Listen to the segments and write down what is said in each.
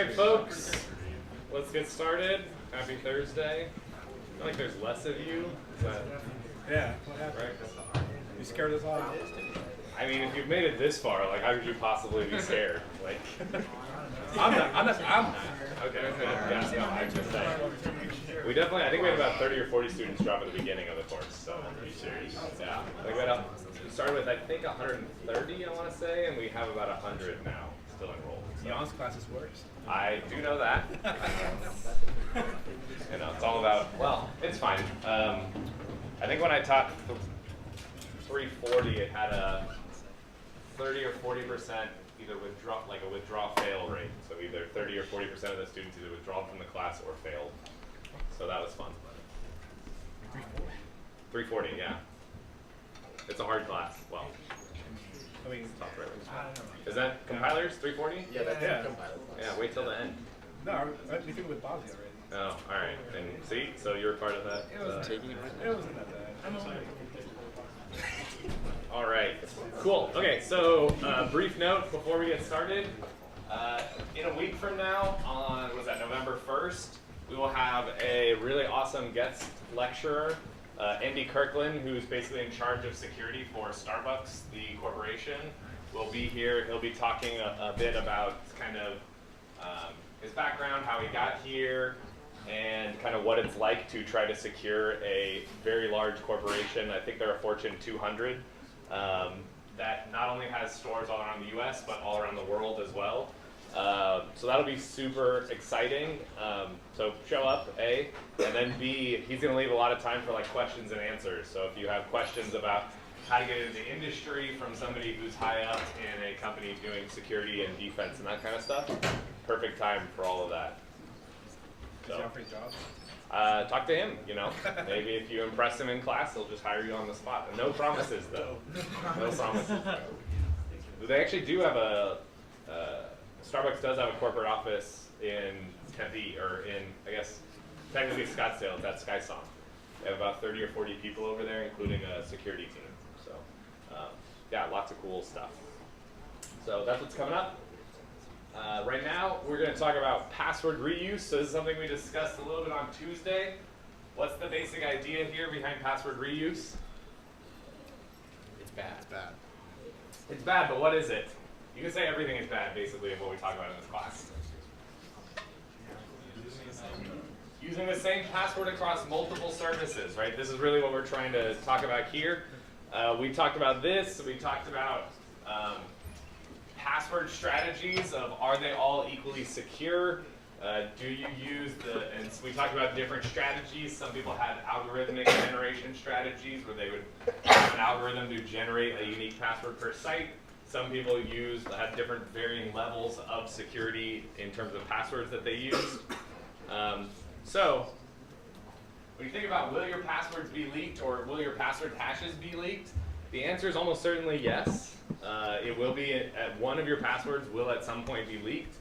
right, folks, let's get started. Happy Thursday. I feel like there's less of you. Is that yeah, what happened? right? You scared us all? I mean, if you've made it this far, like, how could you possibly be scared? Like, I'm not. okay. Yeah, no, I'm just saying. We definitely, I think we had about 30 or 40 students drop at the beginning of the course, so. Yeah. Like we started with, I think, 130, I want to say, and we have about 100 now still enrolled. So. Jan's class is worse. I do know that. You know, it's all about, well, it's fine. I think when I taught 340, it had a 30 or 40% either withdraw fail rate. So either 30 or 40% of the students either withdrawn from the class or failed. So that was fun. 340, yeah. It's a hard class. Well, I mean, tough, right? Is that compilers 340? Yeah, that's compiler. Yeah, wait till the end. no, we did it with Bozzy already. Oh, all right. And see, so you're part of that. It wasn't that bad. All right, cool. Okay, so brief note before we get started. In a week from now, on November 1st, we will have a really awesome guest lecturer, Andy Kirkland, who's basically in charge of security for Starbucks, the corporation. Will be here. He'll be talking a bit about kind of his background, how he got here, and kind of what it's like to try to secure a very large corporation. I think they're a Fortune 200 that not only has stores all around the US, but all around the world as well. So that'll be super exciting. So show up, A, and then B, he's going to leave a lot of time for like questions and answers. So if you have questions about how to get into the industry from somebody who's high up in a company doing security and defense and that kind of stuff, perfect time for all of that. Is he offering jobs? Talk to him, you know. Maybe if you impress him in class, he'll just hire you on the spot. No promises, though. No promises. They actually do have Starbucks does have a corporate office in Tempe, or in, I guess, technically Scottsdale. It's at SkySong. They have about 30 or 40 people over there, including a security team. So, yeah, lots of cool stuff. So that's what's coming up. Right now, we're going to talk about password reuse. So this is something we discussed a little bit on Tuesday. What's the basic idea here behind password reuse? It's bad. It's bad. It's bad, but what is it? You can say everything is bad, basically, of what we talk about in this class. Using the same password across multiple services, right? This is really what we're trying to talk about here. We talked about this. We talked about password strategies of are they all equally secure? Do you use and so we talked about different strategies. Some people had algorithmic generation strategies where they would have an algorithm to generate a unique password per site. Some people had different varying levels of security in terms of passwords that they used. So when you think about will your passwords be leaked or will your password hashes be leaked, the answer is almost certainly yes. It will be, one of your passwords will at some point be leaked.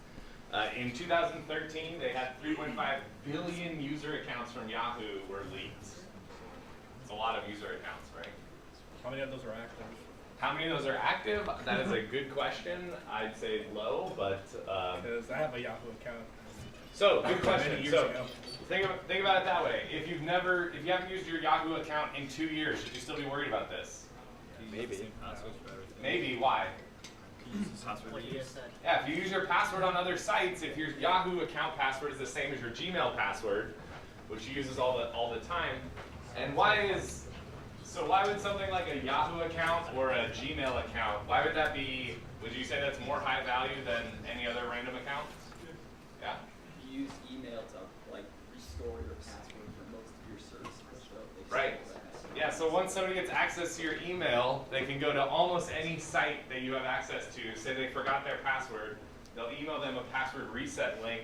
In 2013, they had 3.5 billion user accounts from Yahoo were leaked. It's a lot of user accounts, right? How many of those are active? How many of those are active? That is a good question. I'd say low, but Because I have a Yahoo account. so good question. Many years So ago. think about it that way. If you haven't used your Yahoo account in 2 years, should you still be worried about this? Maybe. Maybe. Why? Yeah, if you use your password on other sites, if your Yahoo account password is the same as your Gmail password, which you uses all the time, and why would something like a Yahoo account or a Gmail account, why would that be, would you say that's more high value than any other random account? Yeah? You use email to like restore your password for most of your services. So Right. Yeah, so once somebody gets access to your email, they can go to almost any site that you have access to. Say they forgot their password, they'll email them a password reset link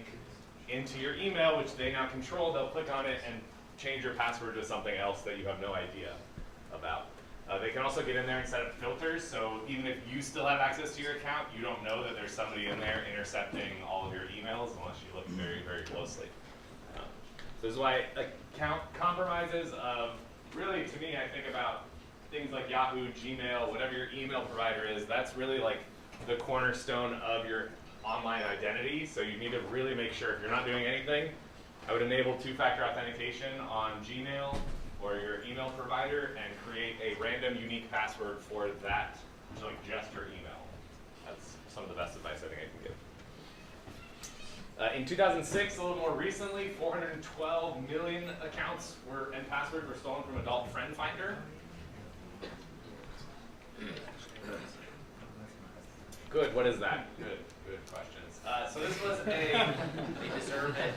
into your email, which they now control. They'll click on it and change your password to something else that you have no idea about. They can also get in there and set up filters, so even if you still have access to your account, you don't know that there's somebody in there intercepting all of your emails unless you look very, very closely. So this is why account compromises really, to me, I think about things like Yahoo, Gmail, whatever your email provider is. That's really like the cornerstone of your online identity, so you need to really make sure if you're not doing anything, I would enable two-factor authentication on Gmail or your email provider and create a random unique password for that, so like just your email. That's some of the best advice I think I can give. In 2006, a little more recently, 412 million accounts and passwords were stolen from Adult Friend Finder. Good, what is that? Good questions. So this was they deserve it.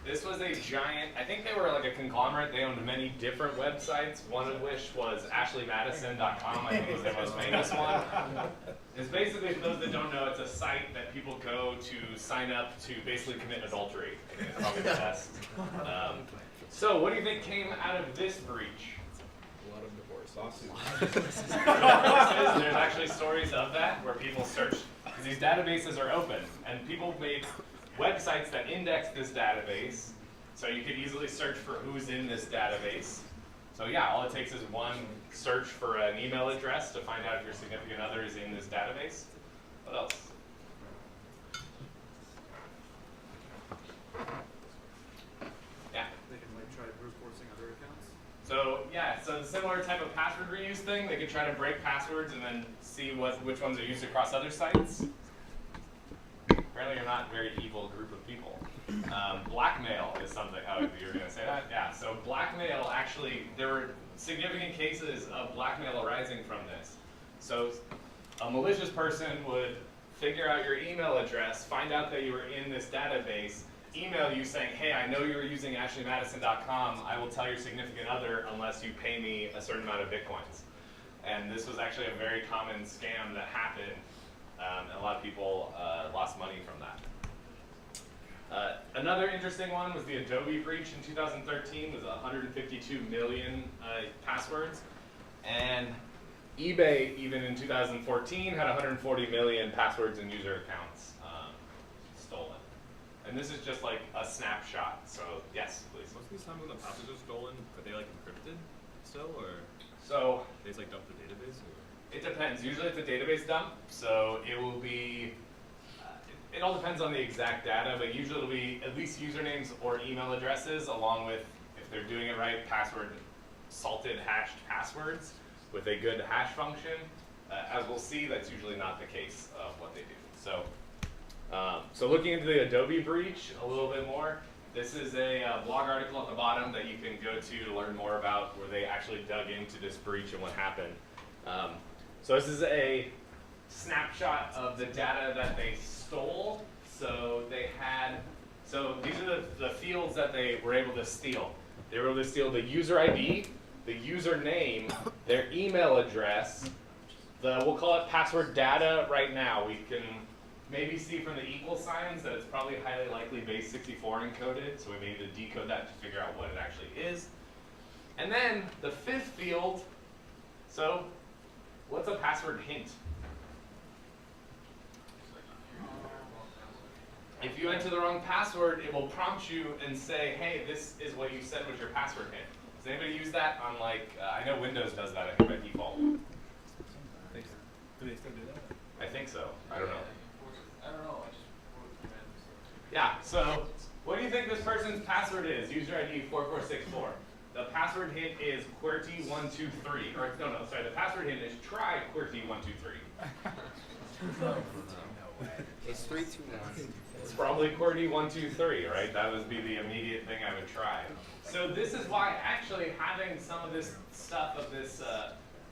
This was a giant, I think they were like a conglomerate. They owned many different websites, one of which was ashleymadison.com, I think was their most famous one. It's basically, for those that don't know, it's a site that people go to sign up to basically commit adultery. I think it's probably the best. So what do you think came out of this breach? A lot of divorce Lawsuits. There's actually stories of that where people search, because these databases are open, and people made websites that index this database, so you could easily search for who's in this database. So yeah, all it takes is one search for an email address to find out if your significant other is in this database. What else? Yeah? They can like try brute forcing other accounts. So yeah, so similar type of password reuse thing. They could try to break passwords and then see which ones are used across other sites. Apparently you're not a very evil group of people. Blackmail is something, oh, you were gonna say that? Yeah, so blackmail actually, there were significant cases of blackmail arising from this. So a malicious person would figure out your email address, find out that you were in this database, email you saying, hey, I know you're using ashleymadison.com, I will tell your significant other unless you pay me a certain amount of bitcoins. And this was actually a very common scam that happened. A lot of people lost money from that. Another interesting one was the Adobe breach in 2013, was 152 million passwords. And eBay, even in 2014, had 140 million passwords and user accounts stolen. And this is just like a snapshot, so yes, please. Most of these times when the passwords are stolen, are they like encrypted still, or So they just like dump the database? Or? it depends. Usually it's a database dump, so it will be, it all depends on the exact data, but usually it'll be at least usernames or email addresses, along with, if they're doing it right, salted hashed passwords with a good hash function. As we'll see, that's usually not the case of what they do. So, so looking into the Adobe breach a little bit more, this is a blog article at the bottom that you can go to learn more about where they actually dug into this breach and what happened. So this is a snapshot of the data that they stole. So they had, so these are the fields that they were able to steal. They were able to steal the user ID, the username, their email address, we'll call it password data right now. We can maybe see from the equal signs that it's probably highly likely base 64 encoded, so we may need to decode that to figure out what it actually is. And then the fifth field, so what's a password hint? If you enter the wrong password, it will prompt you and say, hey, this is what you said was your password hint. Does anybody use that on like, I know Windows does that, I think by default. Do they still do that? I think so, I don't know. I don't know. I just wrote commands. Yeah, so what do you think this person's password is? User ID 4464. The password hint is QWERTY123. Or no, sorry, the password hint is try QWERTY123. It's 321. It's probably QWERTY123, right? That would be the immediate thing I would try. So this is why actually having some of this stuff of this,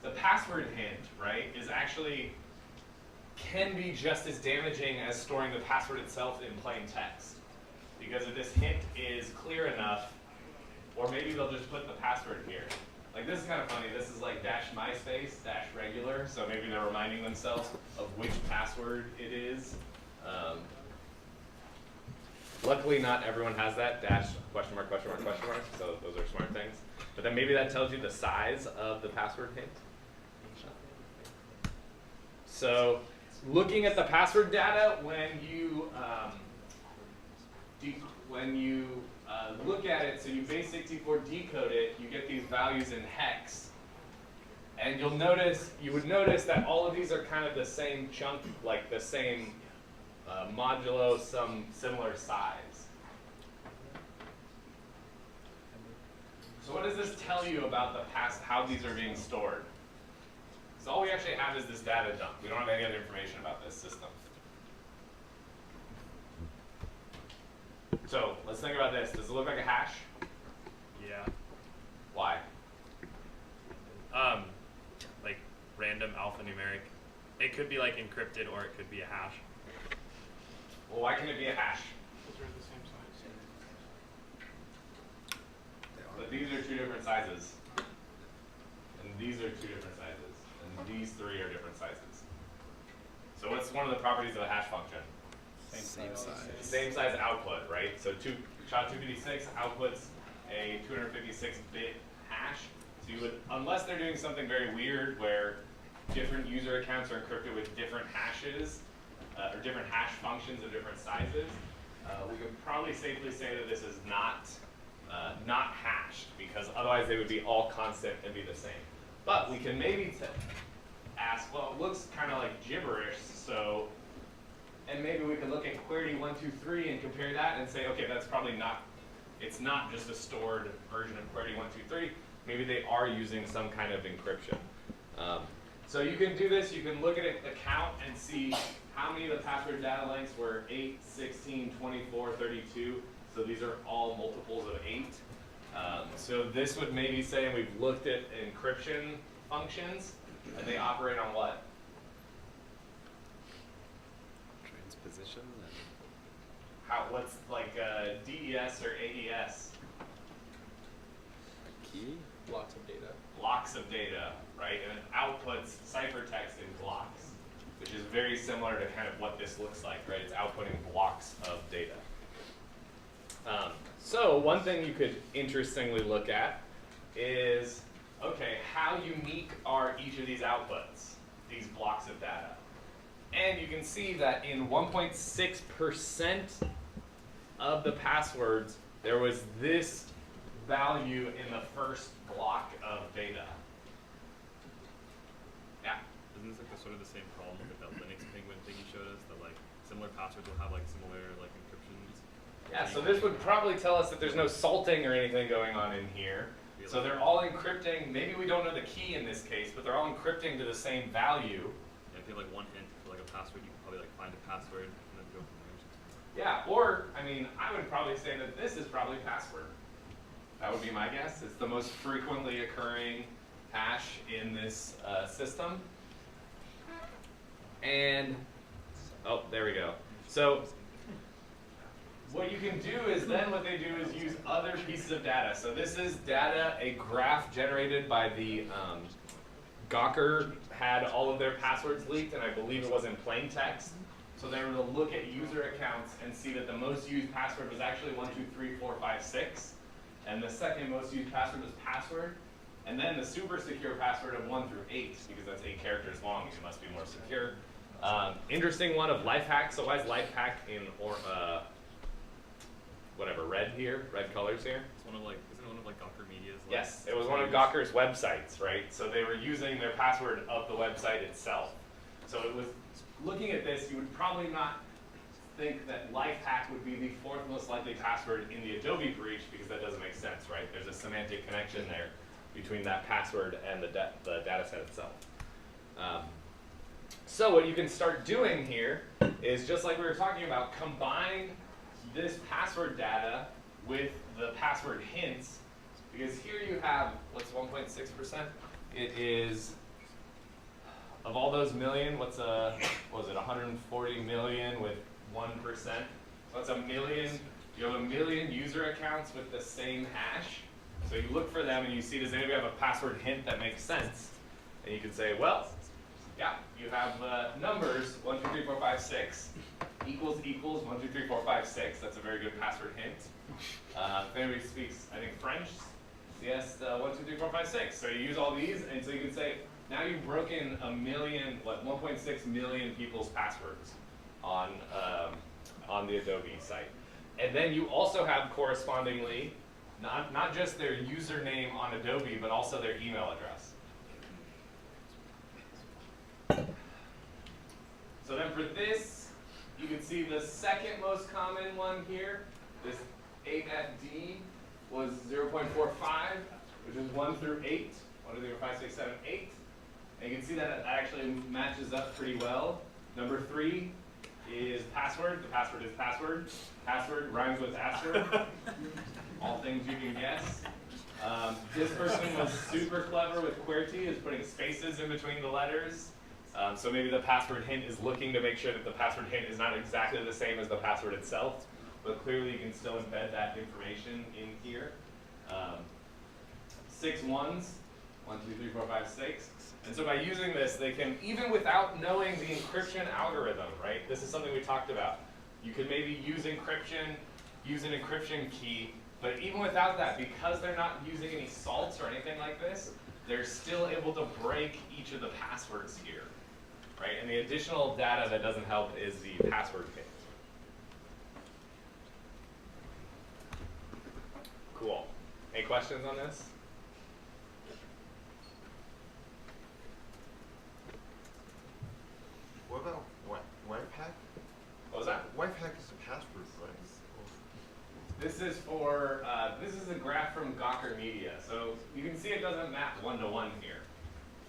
the password hint, right, is actually can be just as damaging as storing the password itself in plain text. Because if this hint is clear enough, or maybe they'll just put the password here. Like this is kind of funny, this is like -MySpace, -regular, so maybe they're reminding themselves of which password it is. Luckily not everyone has that, question mark, so those are smart things. But then maybe that tells you the size of the password hint. So looking at the password data, when you look at it, so you base 64 decode it, you get these values in hex. And you would notice that all of these are kind of the same chunk, like the same modulo some similar size. So what does this tell you about the past, how these are being stored? So all we actually have is this data dump. We don't have any other information about this system. So let's think about this. Does it look like a hash? Yeah. Why? Like random alphanumeric. It could be like encrypted or it could be a hash. Well, why can it be a hash? Those are the same size. But these are two different sizes. And these are two different sizes. And these three are different sizes. So what's one of the properties of a hash function? Same size. Same size output, right? So SHA-256 outputs a 256-bit hash. So you would, unless they're doing something very weird where different user accounts are encrypted with different hashes, or different hash functions of different sizes, we could probably safely say that this is not hashed, because otherwise they would be all constant and be the same. But we can maybe ask, well, it looks kind of like gibberish, so, and maybe we could look at QWERTY123 and compare that and say, okay, that's probably not, it's not just a stored version of QWERTY123. Maybe they are using some kind of encryption. So you can do this, you can look at an account and see how many of the password data lengths were 8, 16, 24, 32. So these are all multiples of 8. So this would maybe say, and we've looked at encryption functions, and they operate on what? Transposition and What's like DES or AES? key. Blocks of data. Blocks of data, right? And it outputs ciphertext in blocks, which is very similar to kind of what this looks like, right? It's outputting blocks of data. So one thing you could interestingly look at is, okay, how unique are each of these outputs, these blocks of data? And you can see that in 1.6% of the passwords, there was this value in the first block of data. Yeah. Isn't this like the sort of the same problem with that Linux penguin thing you showed us? That like similar passwords will have like similar like encryptions. Yeah, so this would probably tell us that there's no salting or anything going on in here. So they're all encrypting, maybe we don't know the key in this case, but they're all encrypting to the same value. Yeah, if you have like one hint for like a password, you can probably like find a password and then go from there. Yeah, or, I mean, I would probably say that this is probably password. That would be my guess. It's the most frequently occurring hash in this system. And, oh, there we go. So what you can do is then what they do is use other pieces of data. So this is data, a graph generated by the Gawker had all of their passwords leaked, and I believe it was in plain text. So they were to look at user accounts and see that the most used password was actually 123456, and the second most used password was password, and then the super secure password of 1 through 8, because that's 8 characters long, it must be more secure. Interesting one of Lifehack. So why is Lifehack in whatever, red here, red colors here? It's one of like, isn't it one of like Gawker Media's? Like, Yes, it was one of Gawker's websites, right? So they were using their password of the website itself. So it was, looking at this, you would probably not think that Lifehack would be the fourth most likely password in the Adobe breach, because that doesn't make sense, right? There's a semantic connection there between that password and the data set itself. So what you can start doing here is, just like we were talking about, combine this password data with the password hints, because here you have, what's 1.6%? It is, of all those million, what was it, 140 million with 1%? So that's a million, you have a million user accounts with the same hash. So you look for them and you see, does anybody have a password hint that makes sense? And you can say, well, yeah, you have numbers 1, 2, 3, 4, 5, 6 equals 1, 2, 3, 4, 5, 6. That's a very good password hint. If anybody speaks, I think, French, yes, 1, 2, 3, 4, 5, 6. So you use all these, and so you can say, now you've broken 1.6 million people's passwords on the Adobe site. And then you also have correspondingly, not just their username on Adobe, but also their email address. So then for this, you can see the second most common one here, this 8FD, was 0.45, which is 1 through 8. 1, 2, 3, 4, 5, 6, 7, 8. And you can see that it actually matches up pretty well. Number 3 is password. The password is password. Password rhymes with Astor. All things you can guess. This person was super clever with QWERTY, is putting spaces in between the letters. So maybe the password hint is looking to make sure that the password hint is not exactly the same as the password itself, but clearly you can still embed that information in here. 6 ones, 1, 2, 3, 4, 5, 6. And so by using this, they can, even without knowing the encryption algorithm, right? This is something we talked about. You could maybe use encryption, use an encryption key, but even without that, because they're not using any salts or anything like this, they're still able to break each of the passwords here, right? And the additional data that doesn't help is the password key. Cool. Any questions on this? What about Webpack? What was that? Webpack is a password, right? This is for, this is a graph from Gawker Media. So you can see it doesn't map 1-to-1 here,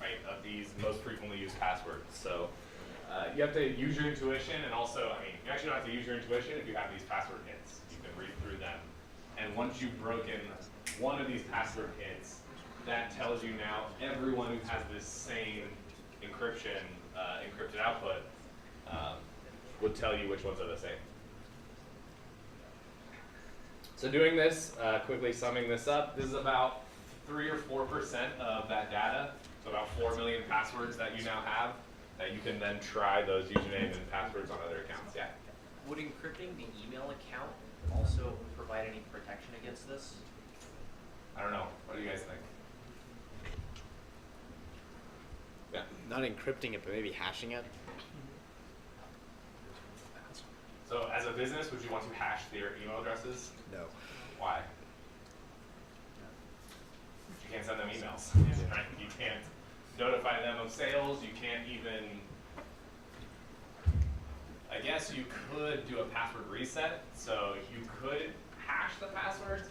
right, of these most frequently used passwords. So you have to use your intuition, and also, I mean, you actually don't have to use your intuition if you have these password hints. You can read through them. And once you've broken one of these password hints, that tells you now everyone who has this same encryption, encrypted output would tell you which ones are the same. So doing this, quickly summing this up, this is about 3 or 4% of that data. So about 4 million passwords that you now have that you can then try those username and passwords on other accounts. Yeah? Would encrypting the email account also provide any protection against this? I don't know. What do you guys think? Yeah. Not encrypting it, but maybe hashing it. So as a business, would you want to hash their email addresses? No. Why? You can't send them emails, right? You can't notify them of sales. You can't even, I guess you could do a password reset. So you could hash the passwords.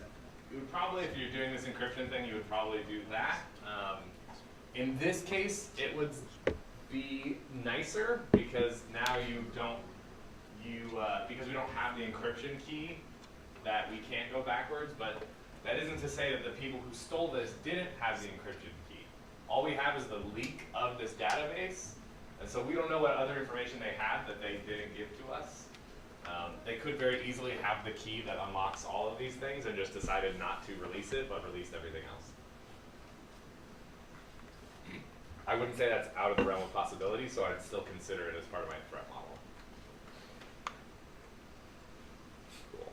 You would probably, if you're doing this encryption thing, you would probably do that. In this case, it would be nicer because now you don't, because we don't have the encryption key, that we can't go backwards, but that isn't to say that the people who stole this didn't have the encryption key. All we have is the leak of this database, and so we don't know what other information they have that they didn't give to us. They could very easily have the key that unlocks all of these things and just decided not to release it, but released everything else. I wouldn't say that's out of the realm of possibility, so I'd still consider it as part of my threat model. Cool.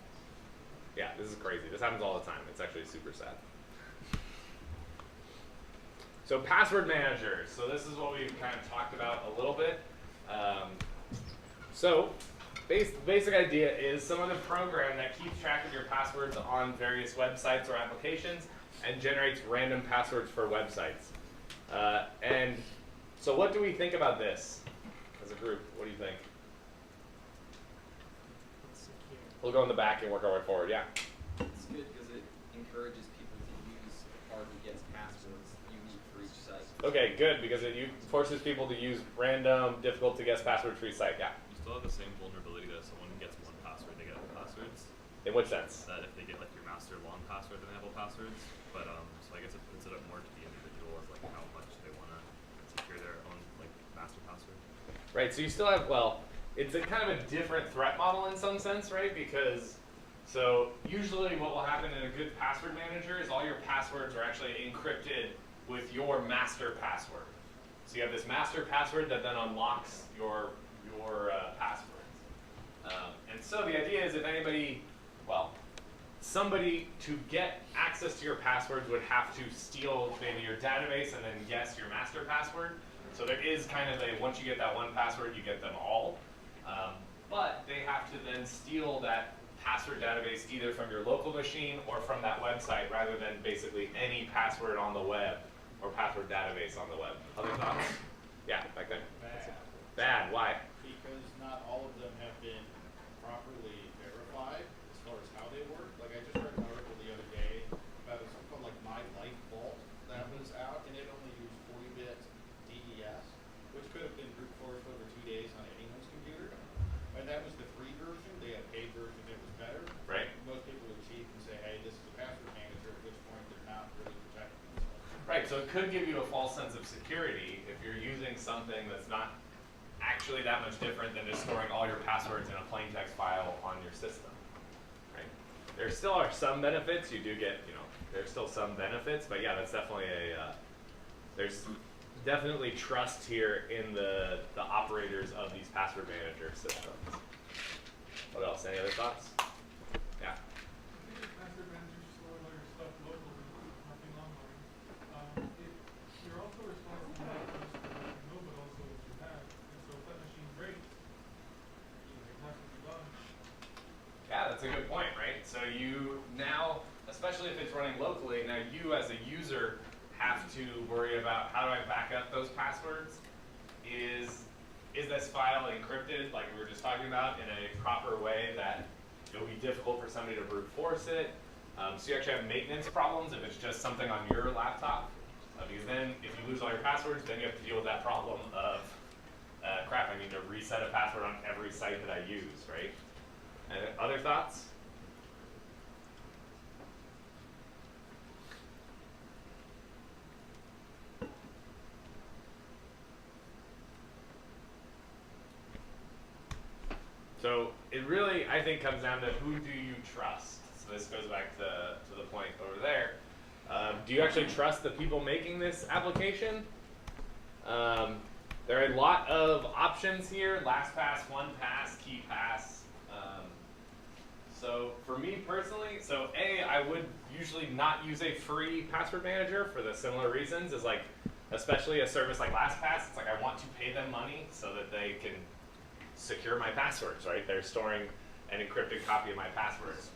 Yeah, this is crazy. This happens all the time. It's actually super sad. So password managers. So this is what we've kind of talked about a little bit. Basic idea is some other program that keeps track of your passwords on various websites or applications and generates random passwords for websites. And so what do we think about this as a group? What do you think? We'll go in the back and work our way forward. Yeah. It's good because it encourages people to use hard to guess passwords unique for each site. Okay, good, because it forces people to use random, difficult to guess passwords for each site. Yeah. You still have the same vulnerability that if someone gets one password, they get all passwords. In what sense? That if they get like your master long password, then they have all passwords. But so I guess it puts it up more to the individual as like how much they want to secure their own like master password. Right. So you still have, well, it's a kind of a different threat model in some sense, right? Because so usually what will happen in a good password manager is all your passwords are actually encrypted with your master password. So you have this master password that then unlocks your passwords. And so the idea is if anybody, well, somebody to get access to your passwords would have to steal maybe your database and then guess your master password. So there is kind of a, once you get that one password, you get them all. But they have to then steal that password database either from your local machine or from that website rather than basically any password on the web or password database on the web. Other thoughts? Yeah, back there. Bad. Bad, why? Because not all of them have been could give you a false sense of security if you're using something that's not actually that much different than just storing all your passwords in a plain text file on your system, right? There still are some benefits. You do get, there's still some benefits, but yeah, that's definitely there's definitely trust here in the operators of these password manager systems. What else? Any other thoughts? Yeah. I think the password manager store all your stuff locally, nothing online. You're also responsible not just for what you know, but also what you have. And so if that machine breaks, your password is gone. Yeah, that's a good point, right? So you now, especially if it's running locally, now you as a user have to worry about how do I back up those passwords? Is this file encrypted, like we were just talking about, in a proper way that it'll be difficult for somebody to brute force it? So you actually have maintenance problems if it's just something on your laptop. Because then if you lose all your passwords, then you have to deal with that problem of, crap, I need to reset a password on every site that I use, right? And other thoughts? So it really, I think, comes down to who do you trust? So this goes back to the point over there. Do you actually trust the people making this application? There are a lot of options here: LastPass, OnePass, KeyPass. So for me personally, I would usually not use a free password manager for the similar reasons as especially a service like LastPass. It's like I want to pay them money so that they can secure my passwords, right? They're storing an encrypted copy of my passwords.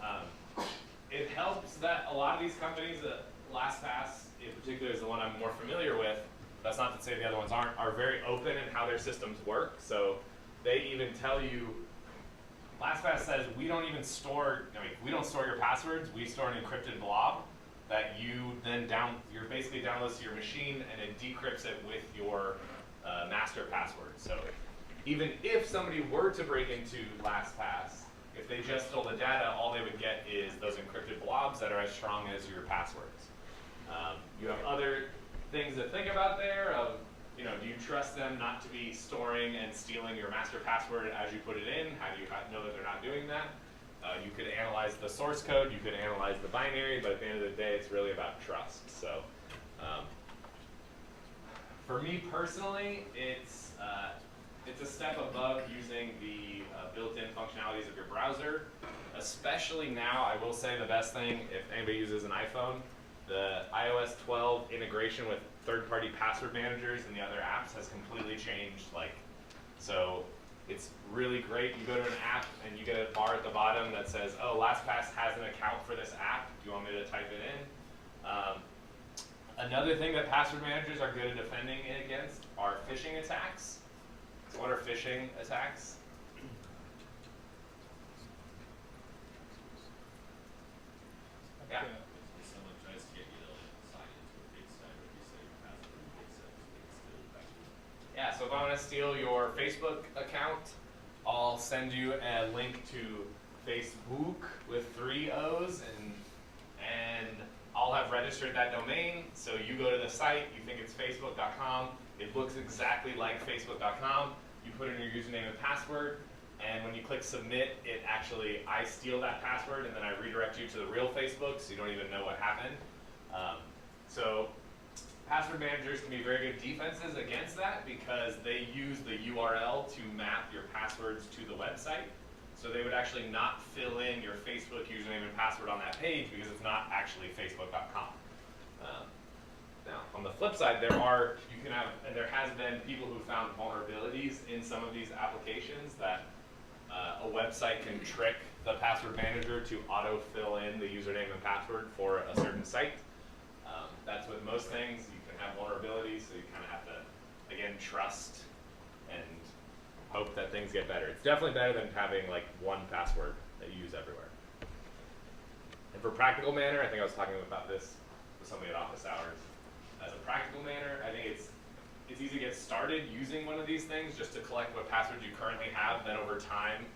It helps that a lot of these companies, LastPass in particular is the one I'm more familiar with, that's not to say the other ones aren't, are very open in how their systems work. So they even tell you, LastPass says we don't even store, we don't store your passwords, we store an encrypted blob that you then basically downloads to your machine and it decrypts it with your master password. So even if somebody were to break into LastPass, if they just stole the data, all they would get is those encrypted blobs that are as strong as your passwords. You have other things to think about there of, do you trust them not to be storing and stealing your master password as you put it in? How do you know that they're not doing that? You could analyze the source code, you could analyze the binary, but at the end of the day, it's really about trust. So for me personally, it's a step above using the built-in functionalities of your browser. Especially now, I will say the best thing, if anybody uses an iPhone, the iOS 12 integration with third-party password managers and the other apps has completely changed. So it's really great. You go to an app and you get a bar at the bottom that says, oh, LastPass has an account for this app. Do you want me to type it in? Another thing that password managers are good at defending against are phishing attacks. So what are phishing attacks? Yeah. Someone tries to get you to sign into a fake site, or if you say your password in fake site, they can still back you. Yeah, so if I want to steal your Facebook account, I'll send you a link to Facebook with 3 O's, and I'll have registered that domain. So you go to the site, you think it's facebook.com, it looks exactly like facebook.com, you put in your username and password, and when you click submit, I steal that password and then I redirect you to the real Facebook, so you don't even know what happened. So password managers can be very good defenses against that because they use the URL to map your passwords to the website. So they would actually not fill in your Facebook username and password on that page because it's not actually facebook.com. Now, on the flip side, there has been people who found vulnerabilities in some of these applications that a website can trick the password manager to auto-fill in the username and password for a certain site. That's with most things. You can have vulnerabilities, so you kind of have to, again, trust and hope that things get better. It's definitely better than having one password that you use everywhere. And for practical manner, I think I was talking about this with somebody at office hours. As a practical manner, I think it's easy to get started using one of these things just to collect what passwords you currently have. Then over time,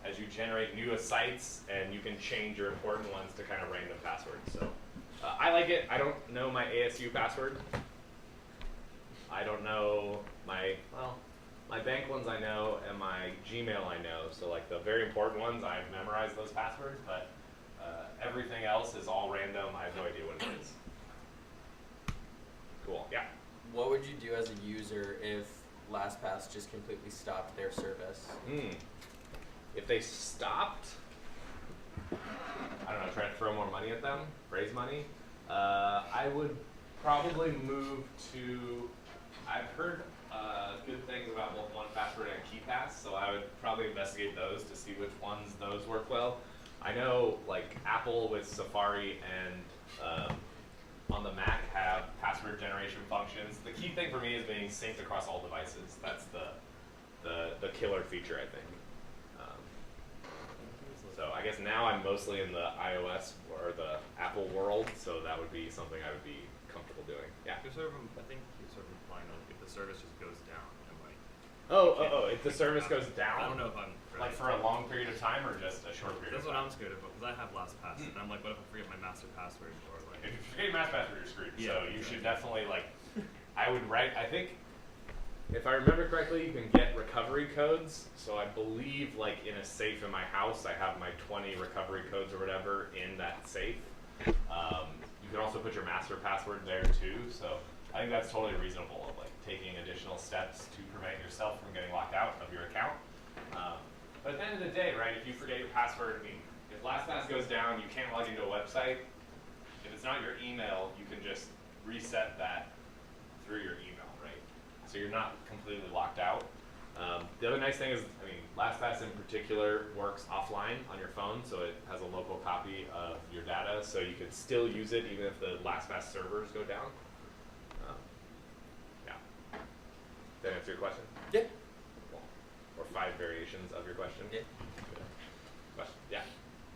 as you generate new sites, and you can change your important ones to kind of random passwords. So I like it. I don't know my ASU password, I don't know my bank ones I know, and my Gmail I know. So like the very important ones, I've memorized those passwords, but everything else is all random. I have no idea what it is. Cool. Yeah. What would you do as a user if LastPass just completely stopped their service? If they stopped, I don't know, try to throw more money at them, raise money. I would probably move to. I've heard good things about both 1Password and KeePass, so I would probably investigate those to see which ones those work well. I know like Apple with Safari and on the Mac have password generation functions. The key thing for me is being synced across all devices. That's the killer feature, I think. So I guess now I'm mostly in the iOS or the Apple world, so that would be something I would be comfortable doing. Yeah. You're sort of, I think you're sort of implying that if the service just goes down, and like. If the service goes down. I don't know if I'm. Like for a long period of time or just a short period That's of what time? I'm scared of, because I have LastPass, and I'm like, what if I forget my master password or like. If you forget your master password, you're screwed. Yeah, So you exactly. should definitely like, I would write, I think, if I remember correctly, you can get recovery codes. So I believe like in a safe in my house, I have my 20 recovery codes or whatever in that safe. You can also put your master password there too. So I think that's totally reasonable of like taking additional steps to prevent yourself from getting locked out of your account. But at the end of the day, right, if you forget your password, I mean, if LastPass goes down, you can't log into a website. If it's not your email, you can just reset that through your email, right? So you're not completely locked out. The other nice thing is, I mean, LastPass in particular works offline on your phone, so it has a local copy of your data, so you can still use it even if the LastPass servers go down. Yeah. Does that answer your question? Yeah. Or 5 variations of your question? Yeah. Question? Yeah.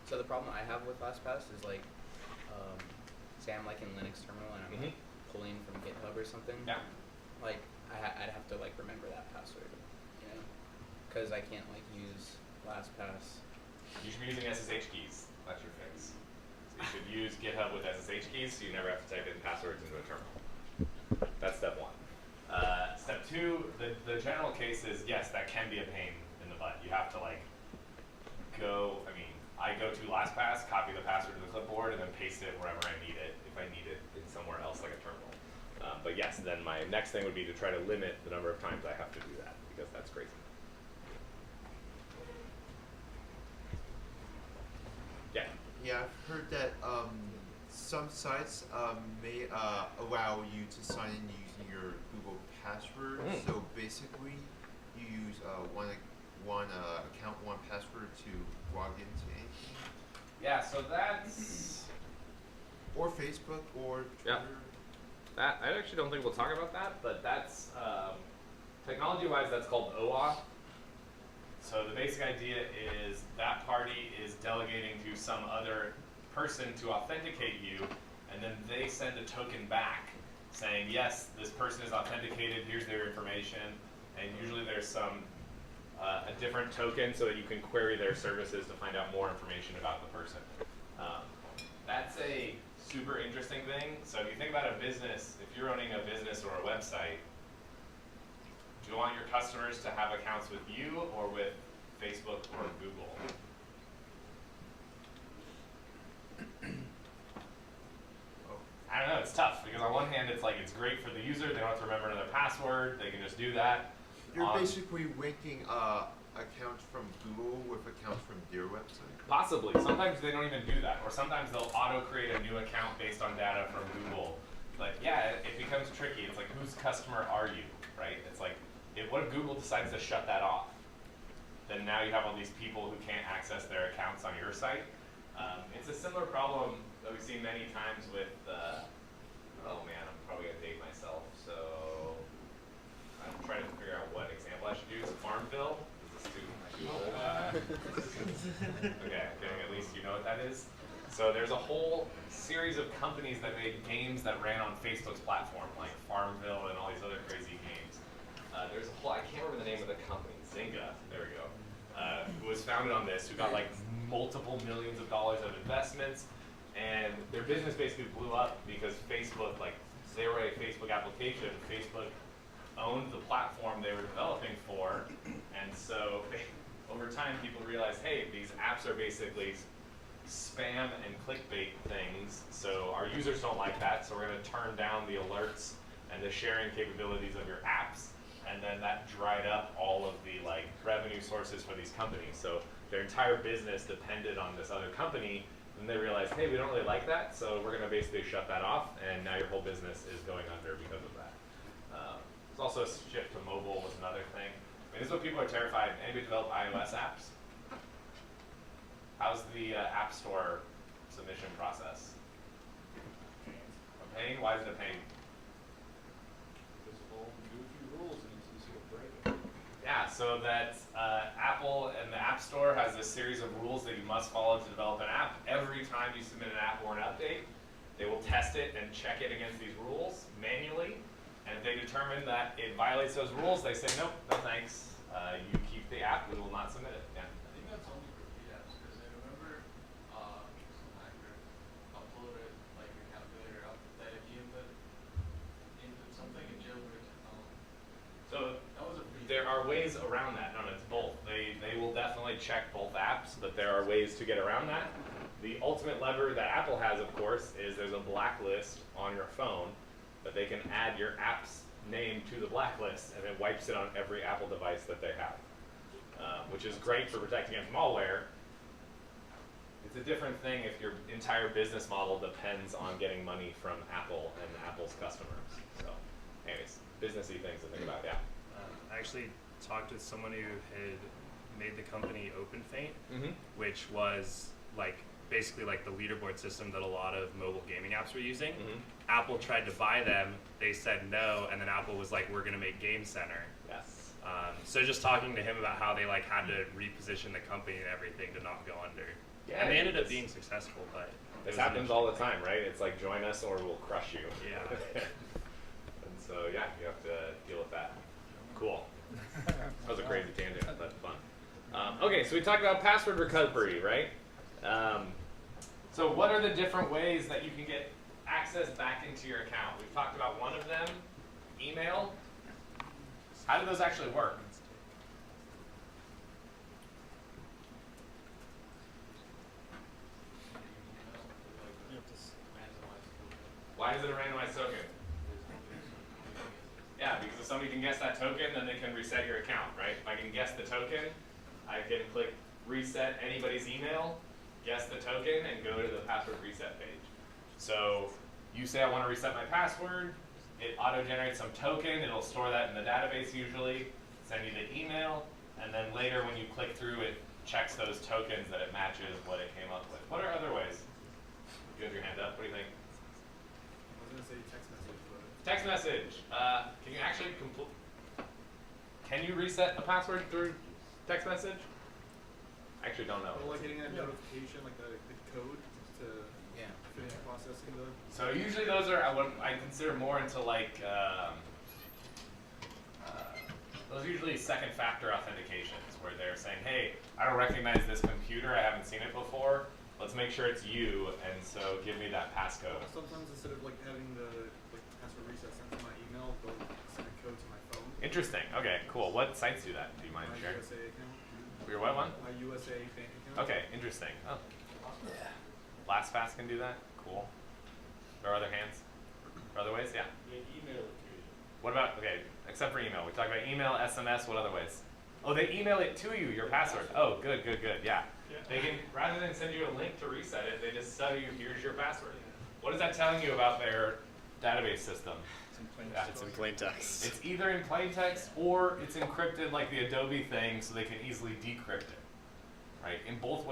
So the problem I have with LastPass is like, say I'm like in Linux terminal and I'm like pulling from GitHub or something. Yeah. Like I'd have to like remember that password, you know, because I can't like use LastPass. You should be using SSH keys. That's your fix. So you should use GitHub with SSH keys so you never have to type in passwords into a terminal. That's step 1. Step 2, the general case is, yes, that can be a pain in the butt. You have to like I go to LastPass, copy the password to the clipboard, and then paste it wherever I need it, if I need it in somewhere else like a terminal. But yes, then my next thing would be to try to limit the number of times I have to do that, because that's crazy. Yeah. Yeah, I've heard that some sites may allow you to sign in using your Google password. So basically, you use one account, 1Password to log into anything. Yeah, so that's... Or Facebook, or Twitter. Yeah. I actually don't think we'll talk about that, but that's, technology-wise, that's called OAuth. So the basic idea is that party is delegating to some other person to authenticate you, and then they send a token back saying, yes, this person is authenticated, here's their information, and usually there's some a different token so that you can query their services to find out more information about the person. That's a super interesting thing. So if you think about a business, if you're owning a business or a website, do you want your customers to have accounts with you or with Facebook or Google? I don't know, it's tough because on one hand it's like it's great for the user, they don't have to remember another password, they can just do that. You're basically linking accounts from Google with accounts from their website. Possibly. Sometimes they don't even do that. Or sometimes they'll auto-create a new account based on data from Google. But yeah, it becomes tricky. It's like, whose customer are you, right? It's like, what if Google decides to shut that off? Then now you have all these people who can't access their accounts on your site. It's a similar problem that we've seen many times with, oh man, I'm probably going to date myself. So I'm trying to figure out what example I should use. Farmville. Is this too old? Okay, at least you know what that is. So there's a whole series of companies that made games that ran on Facebook's platform, like Farmville and all these other crazy games. There's a whole, I can't remember the name of the company, Zynga, there we go, who was founded on this, who got like multiple millions of dollars of investments, and their business basically blew up because Facebook, like, they were a Facebook application. Facebook owned the platform they were developing for, and so over time people realized, hey, these apps are basically spam and clickbait things, so our users don't like that, so we're going to turn down the alerts and the sharing capabilities of your apps, and then that dried up all of the like revenue sources for these companies. So their entire business depended on this other company, and they realized, hey, we don't really like that, so we're going to basically shut that off, and now your whole business is going under because of that. There's also a shift to mobile was another thing. I mean, this is what people are terrified. Anybody develop iOS apps? How's the App Store submission process? A pain? Why is it a pain? Yeah, so that Apple and the App Store has a series of rules that you must follow to develop an app. Every time you submit an app or an update, they will test it and check it against these rules manually. And if they determine that it violates those rules, they say, nope, no thanks. You keep the app, we will not submit it. Yeah. I think that's only for PDFs, because I remember some hacker uploaded like a calculator up that if you input something and jailbreak it. So That was a free there are ways around that. No, it's both. They will definitely check both apps, but there are ways to get around that. The ultimate lever that Apple has, of course, is there's a blacklist on your phone that they can add your app's name to the blacklist, and it wipes it on every Apple device that they have, which is great for protecting against malware. It's a different thing if your entire business model depends on getting money from Apple and Apple's customers. So, anyways, businessy things to think about, yeah. I actually talked with someone who had made the company OpenFaint, which was like basically like the leaderboard system that a lot of mobile gaming apps were using. Apple tried to buy them, they said no, and then Apple was like, we're gonna make Game Center. Yes. So just talking to him about how they like had to reposition the company and everything to not go under. Yeah, And they ended up being successful, but this happens all the time, right? It's like, join us or we'll crush you. Yeah. And so, yeah, you have to deal with that. Cool. That was a crazy tangent, but fun. Okay, so we talked about password recovery, right? So what are the different ways that you can get access back into your account? We've talked about one of them, email. How do those actually work? Why is it a randomized token? Yeah, because if somebody can guess that token, then they can reset your account, right? If I can guess the token, I can click reset anybody's email, guess the token, and go to the password reset page. So you say I want to reset my password, it auto-generates some token, it'll store that in the database usually, send you the email, and then later when you click through it checks those tokens that it matches what it came up with. What are other ways? You have your hand up, what do you think? I was gonna say text message, but Text message. Can you actually can you reset a password through text message? I actually don't know. like getting a notification, like the code to Yeah. finish processing the. So usually those are what I consider more into like those are usually second factor authentications where they're saying, hey, I don't recognize this computer, I haven't seen it before. Let's make sure it's you, and so give me that passcode. Sometimes instead of like having the password reset sent to my email, they'll send a code to my phone. Interesting. Okay, cool. What sites do that? Do you mind My sharing? USA account. Your what one? My USA bank account. Okay, interesting. Oh. Yeah. LastPass can do that? Cool. There are other hands? Or other ways? Yeah. email it to you. What about, okay, except for email. We talked about email, SMS, what other ways? Oh, they email it to you, your password. Oh, good, good, good, yeah. They can, rather than send you a link to reset it, they just tell you, here's your password. What is that telling you about their database system? it's in plain text. It's either in plain text or it's encrypted like the Adobe thing so they can easily decrypt it, right? In both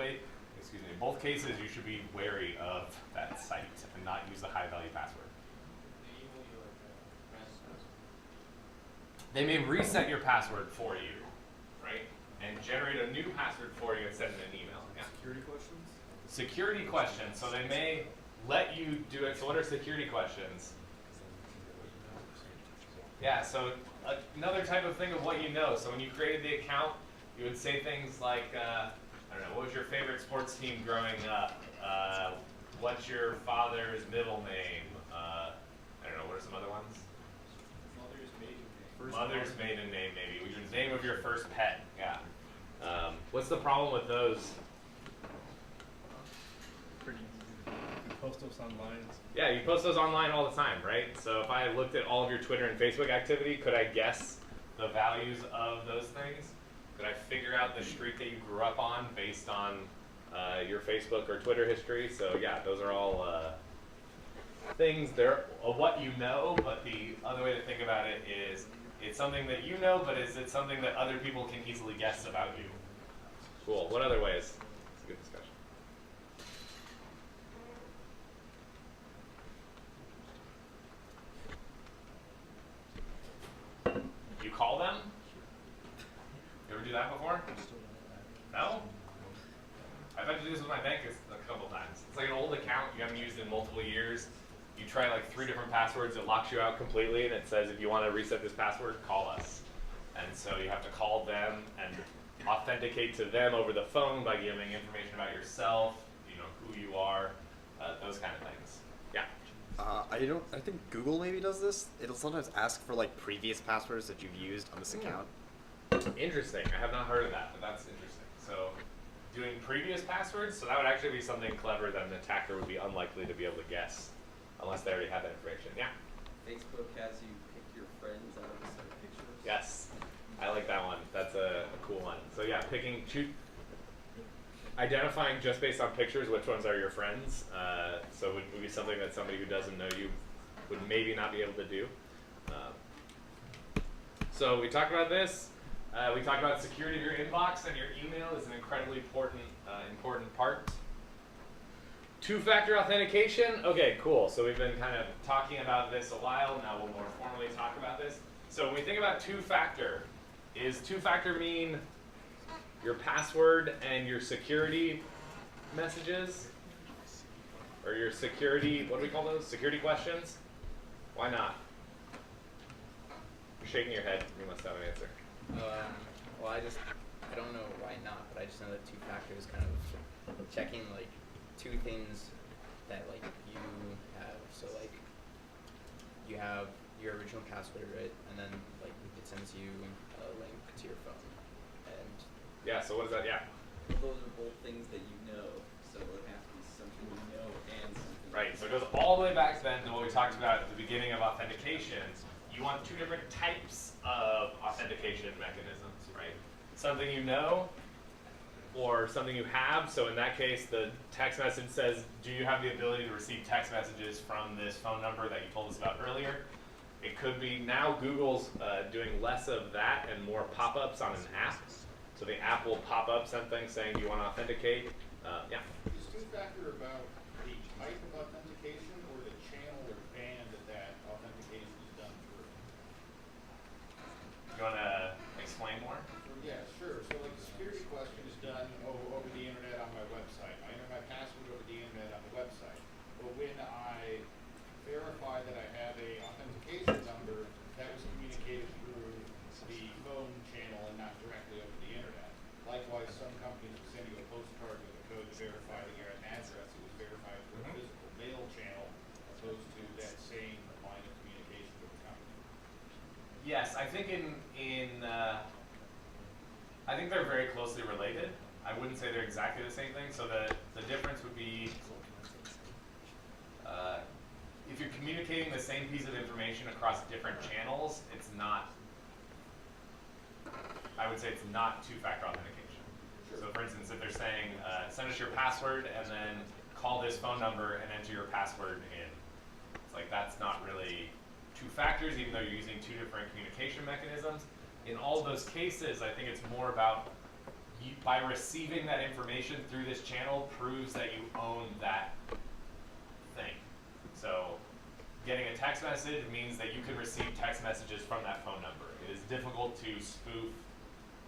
cases, you should be wary of that site and not use the high-value password. They may reset your password for you, right? And generate a new password for you and send it an email. Yeah. Security questions. Security questions. So they may let you do it. So what are security questions? Yeah, so another type of thing of what you know. So when you created the account, you would say things like, I don't know, what was your favorite sports team growing up? What's your father's middle name? I don't know, what are some other ones? Mother's maiden name. First Mother's name. maiden name, maybe. Your name of your first pet. Yeah. What's the problem with those? Pretty easy. You post those online. Yeah, you post those online all the time, right? So if I looked at all of your Twitter and Facebook activity, could I guess the values of those things? Could I figure out the street that you grew up on based on your Facebook or Twitter history? So yeah, those are all things. They're what you know, but the other way to think about it is it's something that you know, but is it something that other people can easily guess about you? Cool. What other ways? It's a good discussion. You call them? You ever do that before? No? I've had to do this with my bank a couple times. It's like an old account you haven't used in multiple years. You try like 3 different passwords, it locks you out completely, and it says if you want to reset this password, call us. And so you have to call them and authenticate to them over the phone by giving information about yourself, you know, who you are, those kind of things. Yeah. I think Google maybe does this. It'll sometimes ask for like previous passwords that you've used on this account. Interesting. I have not heard of that, but that's interesting. So doing previous passwords, so that would actually be something clever that an attacker would be unlikely to be able to guess unless they already have that information. Yeah? Facebook has you pick your friends out of a set of pictures. Yes. I like that one. That's a cool one. So yeah, identifying just based on pictures which ones are your friends. So would be something that somebody who doesn't know you would maybe not be able to do. So we talked about this. We talked about security of your inbox, and your email is an incredibly important part. Two-factor authentication. Okay, cool. So we've been kind of talking about this a while. Now we'll more formally talk about this. So when we think about two-factor, is two-factor mean your password and your security messages? Or your security, what do we call those? Security questions? Why not? You're shaking your head. You must have an answer. Well, I don't know why not, but I just know that two-factor is kind of checking like 2 things that like you have. So like you have your original password, right? And then like it sends you a link to your phone. And yeah, so what is that? Yeah. Those are both things that you know, so it has to be something you know and something. Right, so it goes all the way back then to what we talked about at the beginning of authentication. You want 2 different types of authentication mechanisms, right? Something you know or something you have. So in that case, the text message says, do you have the ability to receive text messages from this phone number that you told us about earlier? It could be now Google's doing less of that and more pop-ups on an app. So the app will pop up something saying, do you want to authenticate? Yeah. Is two-factor about the type of authentication or the channel or band that authentication is done through? You want to explain more? Yeah, sure. So like the security question is done over the internet on my website. I enter my password over the internet on the website. But when I verify that I have a authentication number, that was communicated through the phone channel and not directly over the internet. Likewise, some companies will send you a postcard with a code to verify that you're at an address. It was verified through a physical mail channel opposed to that same line of communication with the company. Yes, I think I think they're very closely related. I wouldn't say they're exactly the same thing. So the difference would be if you're communicating the same piece of information across different channels, it's not. I would say it's not two-factor authentication. So for instance, if they're saying, send us your password and then call this phone number and enter your password in, it's like that's not really 2 factors, even though you're using 2 different communication mechanisms. In all those cases, I think it's more about you, by receiving that information through this channel proves that you own that thing. So getting a text message means that you can receive text messages from that phone number. It is difficult to spoof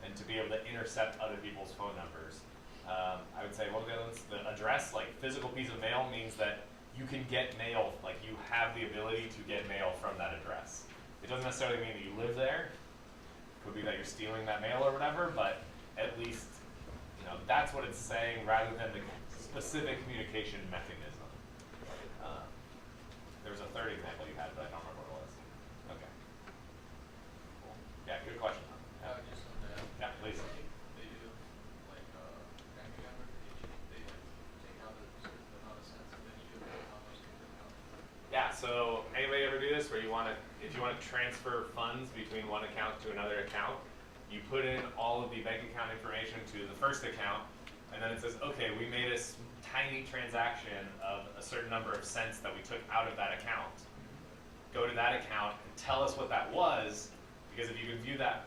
and to be able to intercept other people's phone numbers. I would say, well, the address, like physical piece of mail, means that you can get mail, like you have the ability to get mail from that address. It doesn't necessarily mean that you live there. It could be that you're stealing that mail or whatever, but at least, you know, that's what it's saying rather than the specific communication mechanism. There was a third example you had, but I don't remember what it was. Okay. Yeah, good question. Just on that. Yeah, please. They do like bank account verification. They like take out a certain amount of cents and then you do how much they took out. Yeah, so anybody ever do this where you want to, if you want to transfer funds between one account to another account, you put in all of the bank account information to the first account, and then it says, okay, we made a tiny transaction of a certain number of cents that we took out of that account. Go to that account and tell us what that was, because if you can view that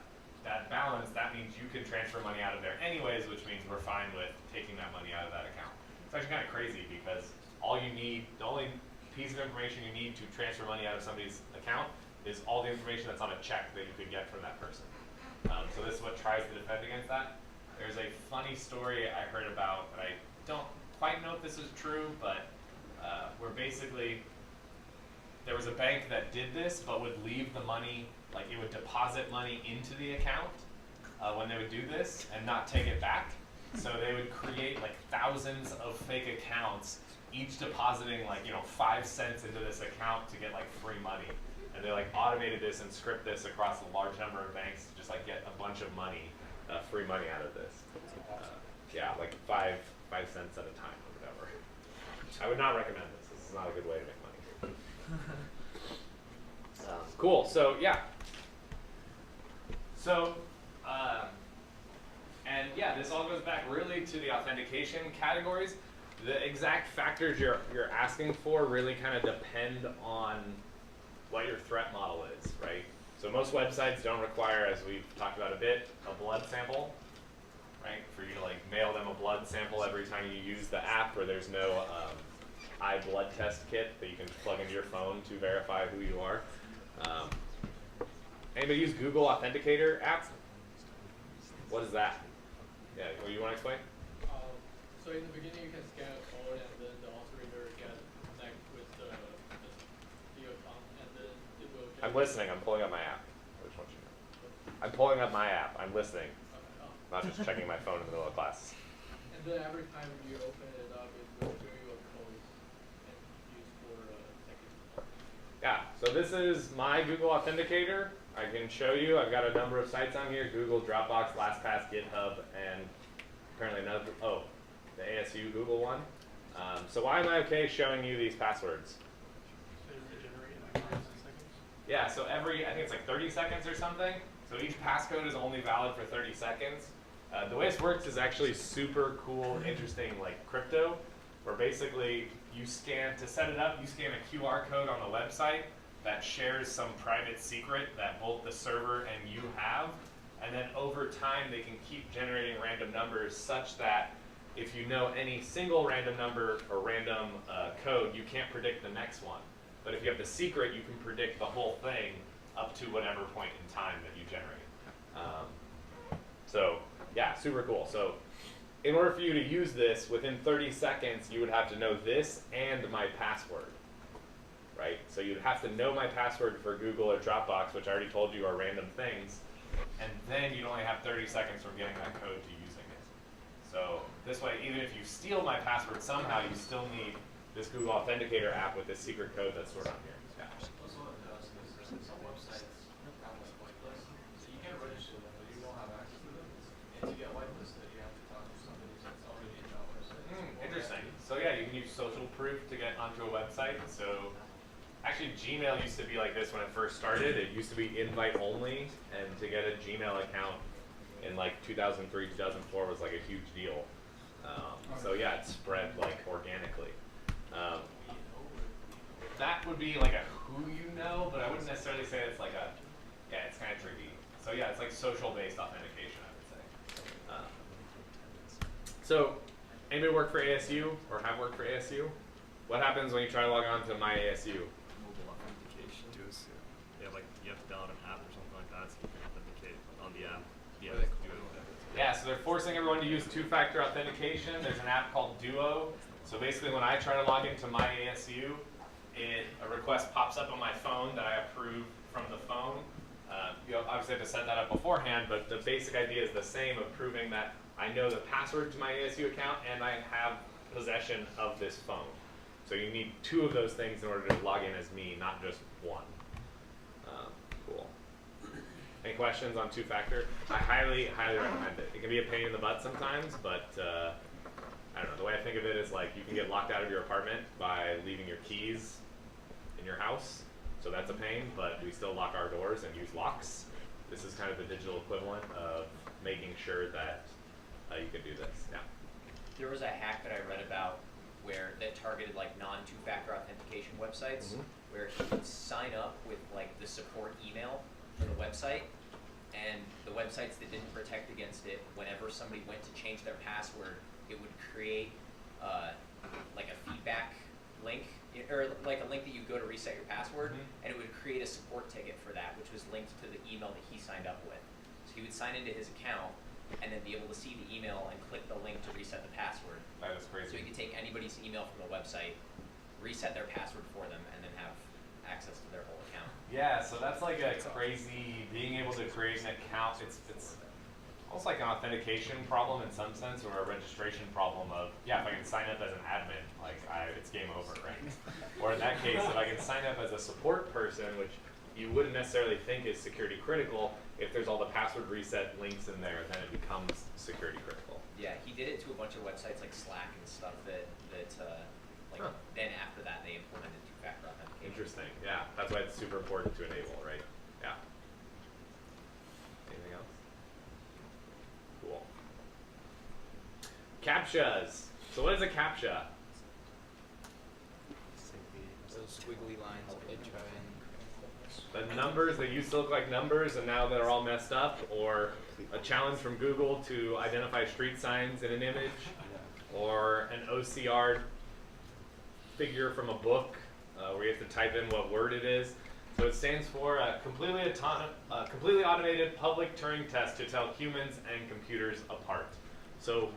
balance, that means you can transfer money out of there anyways, which means we're fine with taking that money out of that account. It's actually kind of crazy because all you need, the only piece of information you need to transfer money out of somebody's account is all the information that's on a check that you could get from that person. So this is what tries to defend against that. There's a funny story I heard about, but I don't quite know if this is true, but where basically there was a bank that did this but would leave the money, like it would deposit money into the account when they would do this and not take it back. So they would create like thousands of fake accounts, each depositing like 5 cents into this account to get like free money. And they like automated this and script this across a large number of banks to just like get a bunch of money, free money out of this. Yeah, like 5 cents at a time or whatever. I would not recommend this. This is not a good way to make money. Cool. So yeah. So and yeah, this all goes back really to the authentication categories. The exact factors you're asking for really kind of depend on what your threat model is, right? So most websites don't require, as we've talked about a bit, a blood sample, right? For you to like mail them a blood sample every time you use the app, or there's no blood test kit that you can plug into your phone to verify who you are. Anybody use Google Authenticator app? What is that? Yeah, you want to explain? So in the beginning, you can scan a code, and then the author can connect with the account, and then it will. I'm listening. I'm pulling up my app. I just want you to know. I'm pulling up my app. I'm listening. Not just checking my phone in the middle of class. And then every time you open it up, it will show you a code and use for checking. Yeah. So this is my Google Authenticator. I can show you. I've got a number of sites on here: Google, Dropbox, LastPass, GitHub, and apparently another. Oh, the ASU Google one. So why am I okay showing you these passwords? Yeah, so I think it's like 30 seconds or something. So each passcode is only valid for 30 seconds. The way this works is actually super cool, interesting, like crypto, where basically you scan, to set it up, you scan a QR code on the website that shares some private secret that both the server and you have. And then over time, they can keep generating random numbers such that if you know any single random number or random code, you can't predict the next one. But if you have the secret, you can predict the whole thing up to whatever point in time that you generate. So yeah, super cool. So in order for you to use this, within 30 seconds, you would have to know this and my password, right? So you'd have to know my password for Google or Dropbox, which I already told you are random things, and then you'd only have 30 seconds from getting that code to using it. So this way, even if you steal my password somehow, you still need this Google Authenticator app with this secret code that's stored on here. Yeah. Also, what it does is some websites have this whitelist, so you can register them, but you won't have access to them. And to get whitelisted, you have to talk to somebody that's already in that website. Interesting. So yeah, you can use social proof to get onto a website. So actually, Gmail used to be like this when it first started. It used to be invite only, and to get a Gmail account in like 2003, 2004 was like a huge deal. So yeah, it spread like organically. That would be like a who you know, but I wouldn't necessarily say it's like a, yeah, it's kind of tricky. So yeah, it's like social-based authentication, I would say. So anybody work for ASU or have worked for ASU? What happens when you try to log on to my ASU? Mobile authentication. Yeah, like you have to download an app or something like that so you can authenticate on the app. Yeah, Yeah, so they're forcing everyone to use two-factor authentication. There's an app called Duo. So basically when I try to log into my ASU, a request pops up on my phone that I approve from the phone. You obviously have to set that up beforehand, but the basic idea is the same, of proving that I know the password to my ASU account and I have possession of this phone. So you need two of those things in order to log in as me, not just one. Cool. Any questions on two-factor? I highly, highly recommend it. It can be a pain in the butt sometimes, but I don't know. The way I think of it is like you can get locked out of your apartment by leaving your keys in your house. So that's a pain, but we still lock our doors and use locks. This is kind of the digital equivalent of making sure that you can do this. Yeah. There was a hack that I read about that targeted like non-two-factor authentication websites, where he would sign up with like the support email for the website, and the websites that didn't protect against it, whenever somebody went to change their password, it would create like a feedback link, or like a link that you go to reset your password, and it would create a support ticket for that, which was linked to the email that he signed up with. So he would sign into his account and then be able to see the email and click the link to reset the password. That is crazy. So you could take anybody's email from the website, reset their password for them, and then have access to their whole account. Yeah, so that's like a crazy, being able to create an account, it's almost like an authentication problem in some sense, or a registration problem of, yeah, if I can sign up as an admin, like it's game over, right? Or in that case, if I can sign up as a support person, which you wouldn't necessarily think is security critical, if there's all the password reset links in there, then it becomes security critical. Yeah, he did it to a bunch of websites like Slack and stuff then after that they implemented two-factor authentication. Interesting, yeah. That's why it's super important to enable, right? Yeah. Anything else? Cool. CAPTCHAs. So what is a CAPTCHA? Those squiggly lines that they try and... The numbers that used to look like numbers and now they're all messed up, or a challenge from Google to identify street signs in an image, or an OCR figure from a book where you have to type in what word it is. So it stands for a completely automated public Turing test to tell humans and computers apart. So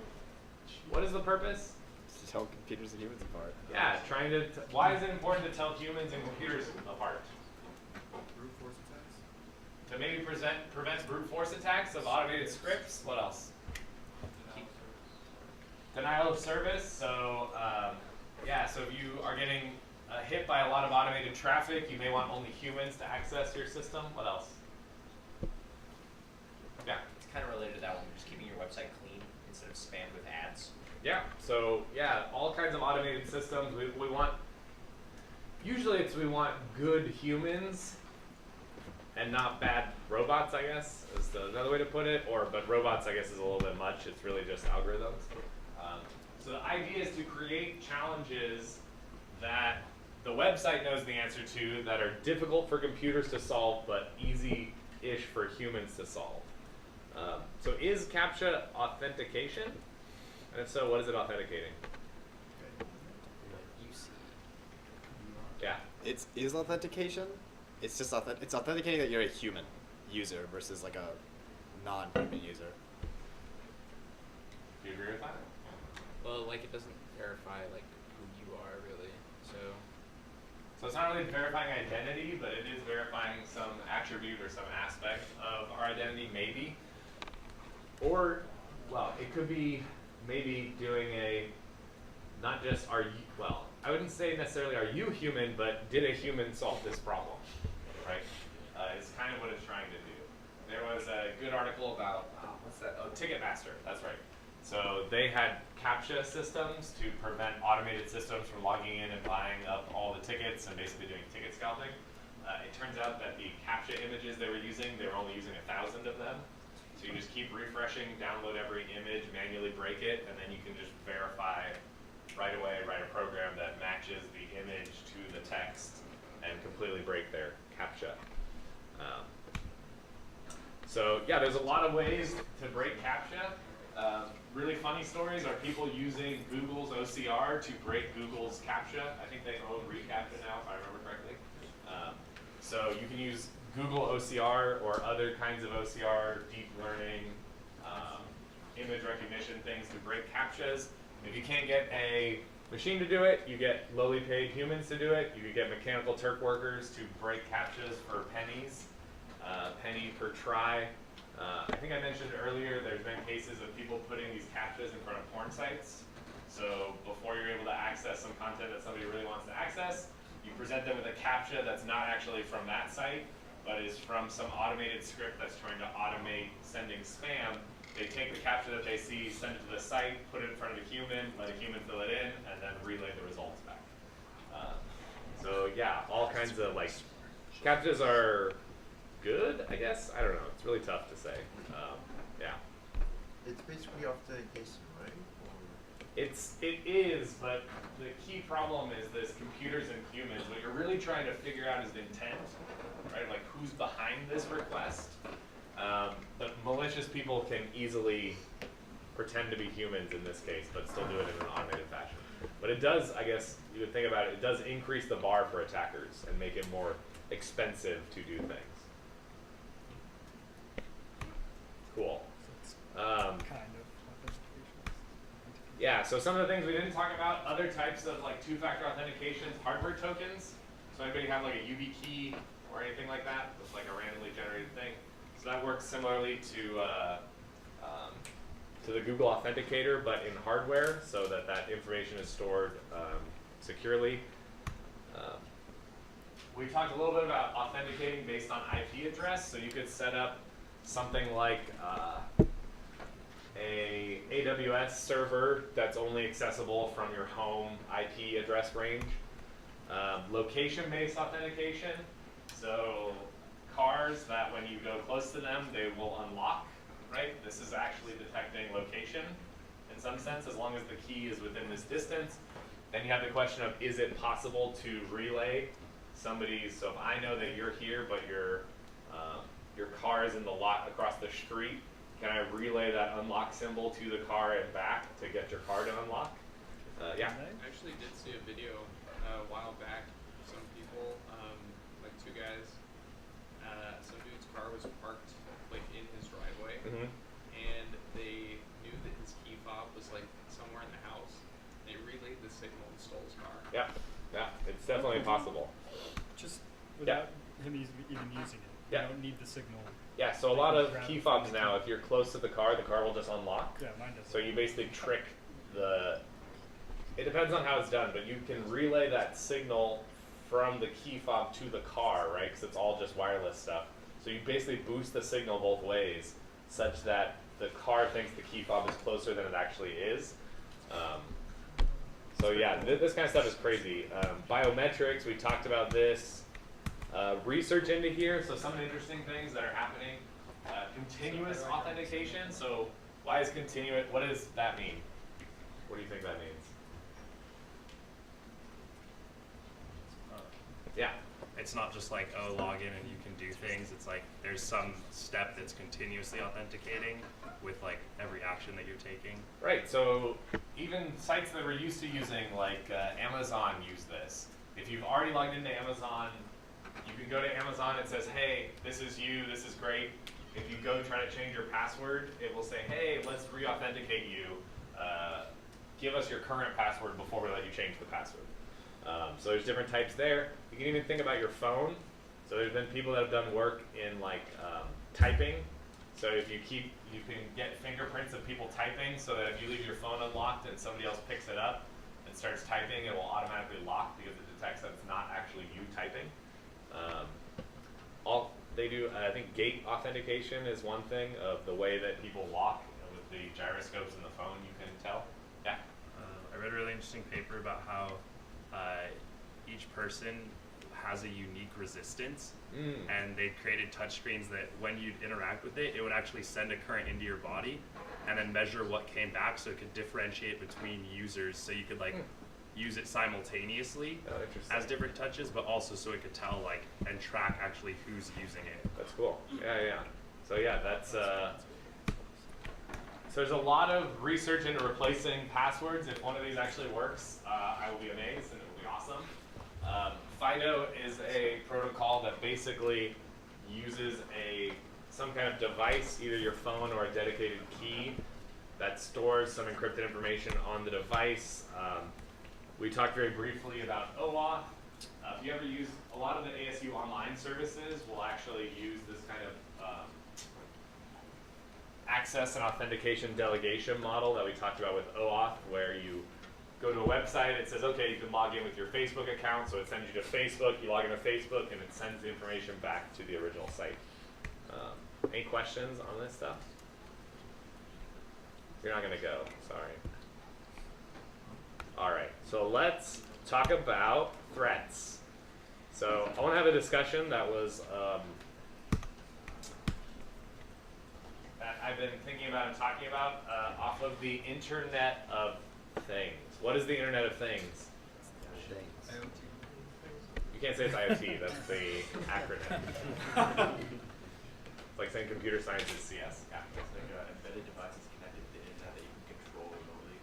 what is the purpose? To tell computers and humans apart. Yeah, trying to, why is it important to tell humans and computers apart? Brute force attacks. To maybe prevent brute force attacks of automated scripts. What else? Denial of service. So yeah, so if you are getting hit by a lot of automated traffic, you may want only humans to access your system. What else? Yeah. It's kind of related to that one, just keeping your website clean instead of spammed with ads. Yeah, so yeah, all kinds of automated systems. We want, usually we want good humans and not bad robots, I guess, is another way to put it. But robots, I guess, is a little bit much. It's really just algorithms. So the idea is to create challenges that the website knows the answer to, that are difficult for computers to solve, but easy-ish for humans to solve. So is CAPTCHA authentication? And if so, what is it authenticating? Yeah. It is authentication. It's just it's authenticating that you're a human user versus like a non-human user. Do you agree with that? Well, like it doesn't verify like who you are really, so. So it's not really verifying identity, but it is verifying some attribute or some aspect of our identity, maybe. Or, well, it could be maybe doing not just I wouldn't say necessarily are you human, but did a human solve this problem, right? Is kind of what it's trying to do. There was a good article about, what's that? Oh, Ticketmaster, that's right. So they had CAPTCHA systems to prevent automated systems from logging in and buying up all the tickets and basically doing ticket scalping. It turns out that the CAPTCHA images they were only using 1,000 of them. So you just keep refreshing, download every image, manually break it, and then you can just verify right away, write a program that matches the image to the text and completely break their CAPTCHA. So yeah, there's a lot of ways to break CAPTCHA. Really funny stories are people using Google's OCR to break Google's CAPTCHA. I think they own reCAPTCHA now, if I remember correctly. So you can use Google OCR or other kinds of OCR, deep learning, image recognition things to break CAPTCHAs. If you can't get a machine to do it, you get lowly paid humans to do it. You could get Mechanical Turk workers to break CAPTCHAs for pennies, penny per try. I think I mentioned earlier there's been cases of people putting these CAPTCHAs in front of porn sites. So before you're able to access some content that somebody really wants to access, you present them with a CAPTCHA that's not actually from that site, but is from some automated script that's trying to automate sending spam. They take the CAPTCHA that they see, send it to the site, put it in front of a human, let a human fill it in, and then relay the results back. So yeah, all kinds of like, CAPTCHAs are good, I guess. I don't know. It's really tough to say. Yeah. It's basically authentication, right? Or It is, but the key problem is this computers and humans. What you're really trying to figure out is the intent, right? Like who's behind this request. But malicious people can easily pretend to be humans in this case, but still do it in an automated fashion. But it does, I guess, you would think about it, it does increase the bar for attackers and make it more expensive to do things. Cool. Kind of authentication. Yeah, so some of the things we didn't talk about, other types of like two-factor authentications, hardware tokens. So anybody have like a UV key or anything like that? It's like a randomly generated thing. So that works similarly to the Google Authenticator, but in hardware, so that that information is stored securely. We talked a little bit about authenticating based on IP address. So you could set up something like a AWS server that's only accessible from your home IP address range. Location-based authentication. So cars that when you go close to them, they will unlock, right? This is actually detecting location in some sense, as long as the key is within this distance. Then you have the question of, is it possible to relay somebody's, so if I know that you're here, but your car is in the lot across the street, can I relay that unlock symbol to the car and back to get your car to unlock? Yeah. I actually did see a video a while back. Some people, like two guys, some dude's car was parked like in his driveway, and they knew that his key fob was like somewhere in the house. They relayed the signal and stole his car. Yeah, yeah, it's definitely possible. Just without him even using it. Yeah. You don't need the signal. Yeah, so a lot of key fobs now, if you're close to the car will just unlock. Yeah, mine does. So you basically trick the, it depends on how it's done, but you can relay that signal from the key fob to the car, right? Because it's all just wireless stuff. So you basically boost the signal both ways such that the car thinks the key fob is closer than it actually is. So yeah, this kind of stuff is crazy. Biometrics, we talked about this. Research into here, so some interesting things that are happening. Continuous authentication, so why is continuous, what does that mean? What do you think that means? Yeah. It's not just like, oh, log in and you can do things. It's like there's some step that's continuously authenticating with like every action that you're taking. Right, so even sites that we're used to using, like Amazon, use this. If you've already logged into Amazon, you can go to Amazon, it says, hey, this is you, this is great. If you go try to change your password, it will say, hey, let's re-authenticate you. Give us your current password before we let you change the password. So there's different types there. You can even think about your phone. So there's been people that have done work in like typing. So if you can get fingerprints of people typing so that if you leave your phone unlocked and somebody else picks it up and starts typing, it will automatically lock because it detects that it's not actually you typing. They do, I think gate authentication is one thing of the way that people walk. With the gyroscopes in the phone, you can tell. Yeah? I read a really interesting paper about how each person has a unique resistance, and they created touchscreens that when you'd interact with it, it would actually send a current into your body and then measure what came back so it could differentiate between users, so you could like use it simultaneously as different touches, but also so it could tell like and track actually who's using it. That's cool. Yeah, yeah. So yeah, that's so there's a lot of research into replacing passwords. If one of these actually works, I will be amazed and it will be awesome. FIDO is a protocol that basically uses some kind of device, either your phone or a dedicated key, that stores some encrypted information on the device. We talked very briefly about OAuth. If you ever use, a lot of the ASU online services will actually use this kind of access and authentication delegation model that we talked about with OAuth, where you go to a website, it says, okay, you can log in with your Facebook account, so it sends you to Facebook, you log into Facebook, and it sends the information back to the original site. Any questions on this stuff? You're not gonna go, sorry. All right, so let's talk about threats. So I wanna have a discussion that was, that I've been thinking about and talking about off of the Internet of Things. What is the Internet of Things? You can't say it's IoT, that's the acronym. It's like saying computer science is CS. Yeah. Embedded devices connected to the internet that you can control remotely.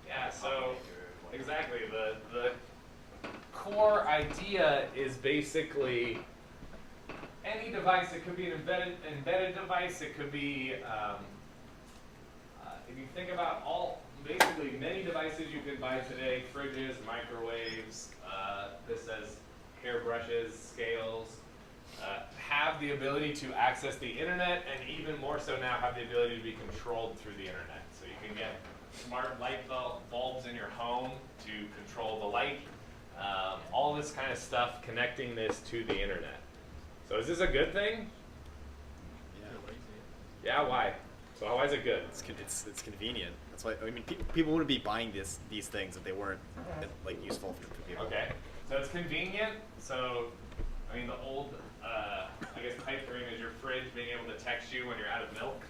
Yeah, so exactly. The core idea is basically any device. It could be an embedded device. It could be, if you think about basically many devices you can buy today, fridges, microwaves, this says hairbrushes, scales, have the ability to access the internet, and even more so now have the ability to be controlled through the internet. So you can get smart light bulbs in your home to control the light, all this kind of stuff, connecting this to the internet. So is this a good thing? Yeah, why? So why is it good? It's convenient. That's why, I mean, people wouldn't be buying these things if they weren't like useful for people. Okay, so it's convenient. So, I mean, the old, I guess, pipe dream is your fridge being able to text you when you're out of milk.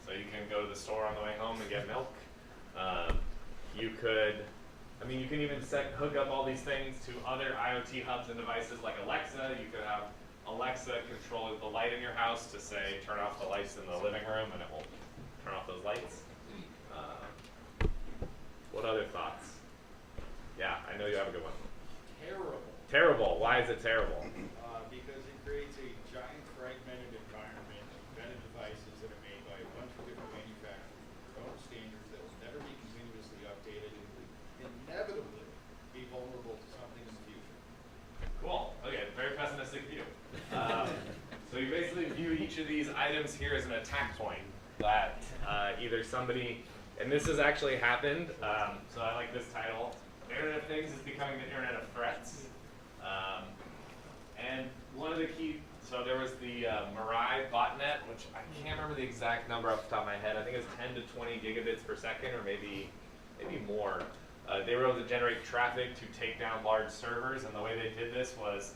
So you can go to the store on the way home and get milk. You can even hook up all these things to other IoT hubs and devices like Alexa. You could have Alexa control the light in your house to say, turn off the lights in the living room, and it will turn off those lights. What other thoughts? Yeah, I know you have a good one. Terrible. Terrible. Why is it terrible? Because it creates a giant fragmented environment of embedded devices that are made by a bunch of different manufacturers with their own standards that will never be continuously updated and will inevitably be vulnerable to something in the future. Cool. Okay, very pessimistic view. So you basically view each of these items here as an attack point that either somebody, and this has actually happened, so I like this title, the Internet of Things is becoming the Internet of Threats. And one of the key, so there was the Mirai botnet, which I can't remember the exact number off the top of my head. I think it was 10 to 20 gigabits per second, or maybe more. They were able to generate traffic to take down large servers, and the way they did this was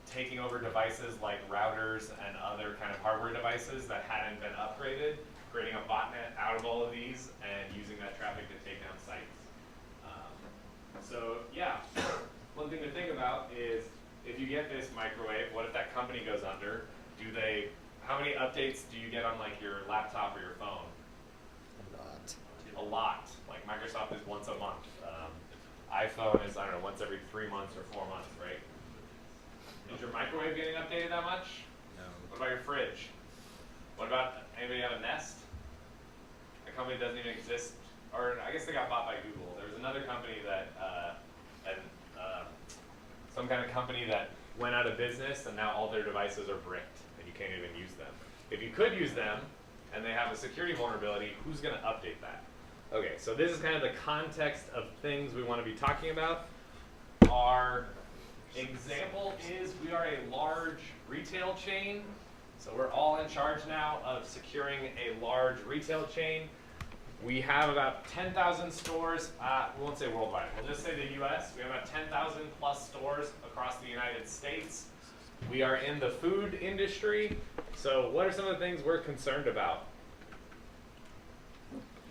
taking over devices like routers and other kind of hardware devices that hadn't been upgraded, creating a botnet out of all of these, and using that traffic to take down sites. So yeah, one thing to think about is if you get this microwave, what if that company goes under? How many updates do you get on like your laptop or your phone? A lot. Like Microsoft is once a month. iPhone is, I don't know, once every 3 months or 4 months, right? Is your microwave getting updated that much? No. What about your fridge? What about, anybody have a Nest? A company that doesn't even exist, or I guess they got bought by Google. There was another company that, some kind of company that went out of business, and now all their devices are bricked, and you can't even use them. If you could use them, and they have a security vulnerability, who's going to update that? Okay, so this is kind of the context of things we want to be talking about. Our example is we are a large retail chain, so we're all in charge now of securing a large retail chain. We have about 10,000 stores, we won't say worldwide, we'll just say the US. We have about 10,000 plus stores across the United States. We are in the food industry, so what are some of the things we're concerned about?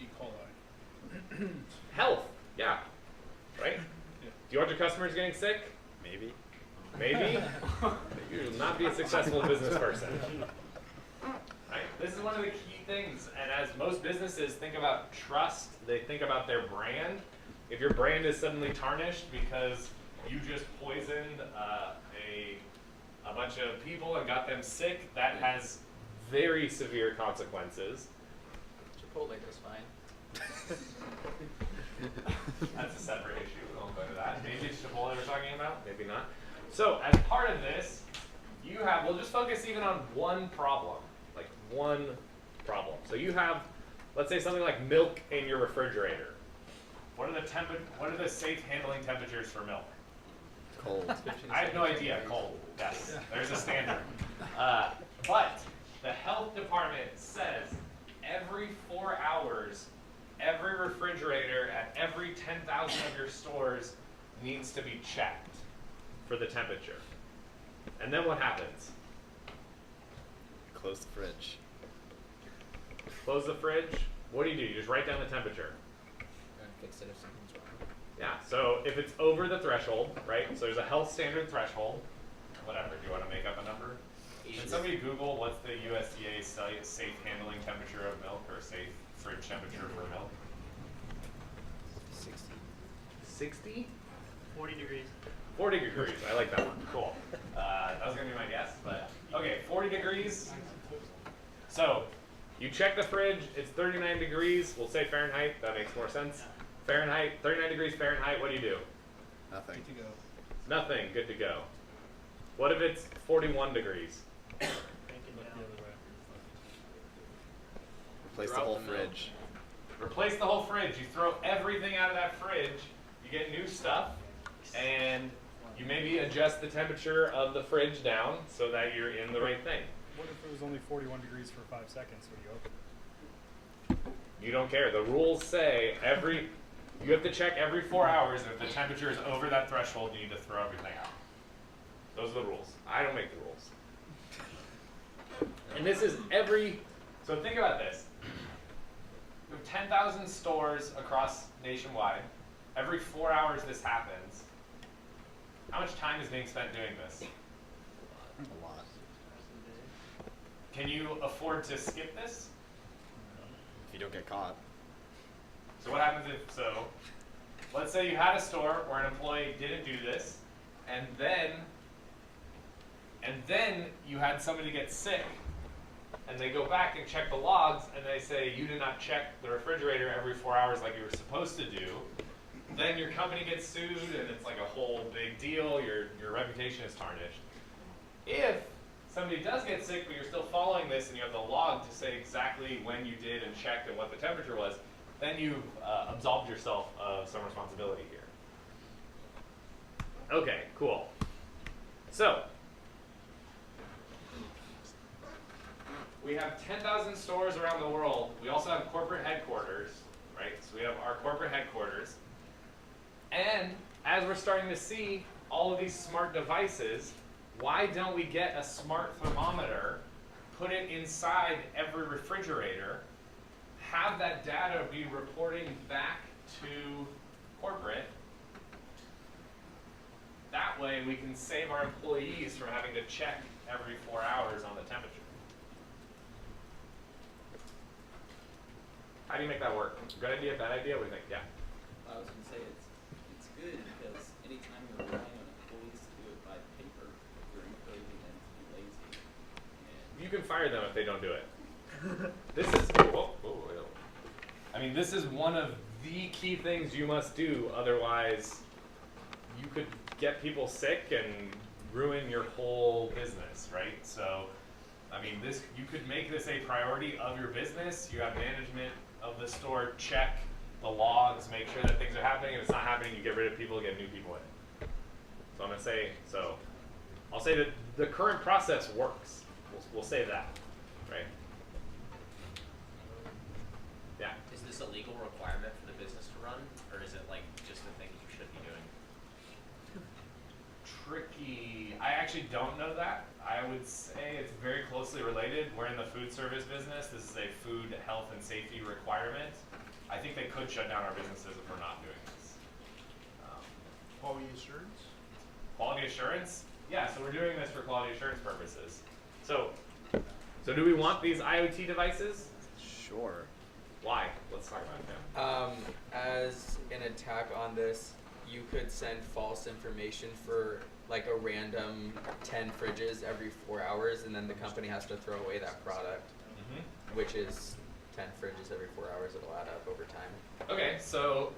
E. coli. Health, yeah, right? Do you want your customers getting sick? Maybe. Maybe? You will not be a successful business person. Right? This is one of the key things, and as most businesses think about trust, they think about their brand. If your brand is suddenly tarnished because you just poisoned a bunch of people and got them sick, that has very severe consequences. Chipotle was fine. That's a separate issue. We won't go to that. Maybe it's Chipotle we're talking about, maybe not. So as part of this, we'll just focus even on one problem, like one problem. So you have, let's say something like milk in your refrigerator. What are the safe handling temperatures for milk? Cold. I have no idea. Cold. Yes, there's a standard. But the health department says every 4 hours, every refrigerator at every 10,000 of your stores needs to be checked for the temperature. And then what happens? Close the fridge. Close the fridge. What do? You just write down the temperature. And fix it if something's wrong. Yeah, so if it's over the threshold, right? So there's a health standard threshold. Whatever, do you want to make up a number? Can somebody Google what's the USDA safe handling temperature of milk or safe fridge temperature for milk? 60. 60? 40 degrees. 40 degrees, I like that one, cool. That was gonna be my guess, but okay, 40 degrees. So, you check the fridge, it's 39 degrees, we'll say Fahrenheit, that makes more sense. Fahrenheit, 39 degrees Fahrenheit, what do? Nothing. Good to go. Nothing, good to go. What if it's 41 degrees? Crank it down. The other way. Replace the Throughout whole the milk. fridge. Replace the whole fridge, you throw everything out of that fridge, you get new stuff, and you maybe adjust the temperature of the fridge down so that you're in the right thing. What if it was only 41 degrees for 5 seconds when you open? You don't care. The rules say you have to check every 4 hours, and if the temperature is over that threshold, you need to throw everything out. Those are the rules. I don't make the rules. And this is so think about this. We have 10,000 stores across nationwide. Every 4 hours this happens. How much time is being spent doing this? A lot. Can you afford to skip this? If you don't get caught. So what happens if, let's say you had a store where an employee didn't do this, and then you had somebody get sick, and they go back and check the logs, and they say you did not check the refrigerator every 4 hours like you were supposed to do. Then your company gets sued, and it's like a whole big deal. Your reputation is tarnished. If somebody does get sick, but you're still following this, and you have the log to say exactly when you did and checked and what the temperature was, then you've absolved yourself of some responsibility here. Okay, cool. So, we have 10,000 stores around the world. We also have corporate headquarters, right? So we have our corporate headquarters. And as we're starting to see all of these smart devices, why don't we get a smart thermometer, put it inside every refrigerator, have that data be reporting back to corporate? That way we can save our employees from having to check every 4 hours on the temperature. How do you make that work? Good idea, bad idea? What do you think? Yeah. I was gonna say it's good because anytime you're relying on employees to do it by paper, you're encouraging them to be lazy. And You can fire them if they don't do it. This is, I mean, this is one of the key things you must do, otherwise you could get people sick and ruin your whole business, right? So, I mean, you could make this a priority of your business. You have management of the store check the logs, make sure that things are happening. If it's not happening, you get rid of people, get new people in. So I'm gonna say, I'll say that the current process works. We'll say that, right? Yeah. Is this a legal requirement for the business to run, or is it like just a thing you should be doing? Tricky. I actually don't know that. I would say it's very closely related. We're in the food service business. This is a food health and safety requirement. I think they could shut down our businesses if we're not doing this. Quality assurance? Quality assurance? Yeah, so we're doing this for quality assurance purposes. So do we want these IoT devices? Sure. Why? Let's talk about it now. As an attack on this, you could send false information for like a random 10 fridges every 4 hours, and then the company has to throw away that product, which is 10 fridges every 4 hours. It'll add up over time. Okay, so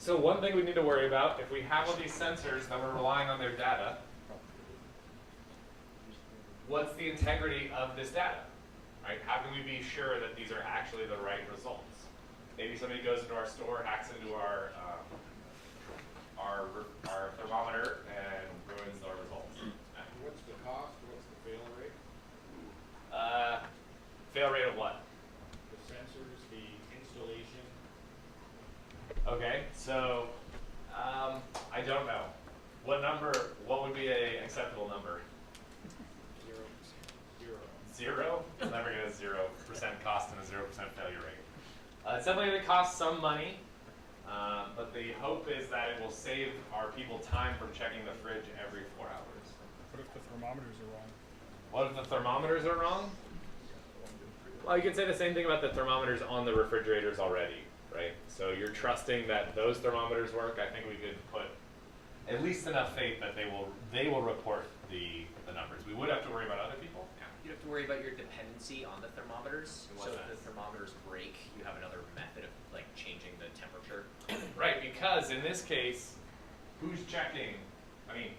one thing we need to worry about, if we have all these sensors that we're relying on their data, what's the integrity of this data? Right? How can we be sure that these are actually the right results? maybe somebody goes into our store, hacks into our thermometer and ruins our results. What's the cost? What's the fail rate? Fail rate of what? The sensors, the installation. Okay, so I don't know. What would be an acceptable number? 0. Zero? We'll never get a 0% cost and a 0% failure rate. It's definitely going to cost some money, but the hope is that it will save our people time from checking the fridge every 4 hours. What if the thermometers are wrong? What if the thermometers are wrong? Well, you could say the same thing about the thermometers on the refrigerators already, right? So you're trusting that those thermometers work. I think we could put at least enough faith that they will report the numbers. We would have to worry about other people. Yeah. You have to worry about your dependency on the thermometers. In what So if sense? the thermometers break, you have another method of like changing the temperature. Right, because in this case, who's checking? I mean,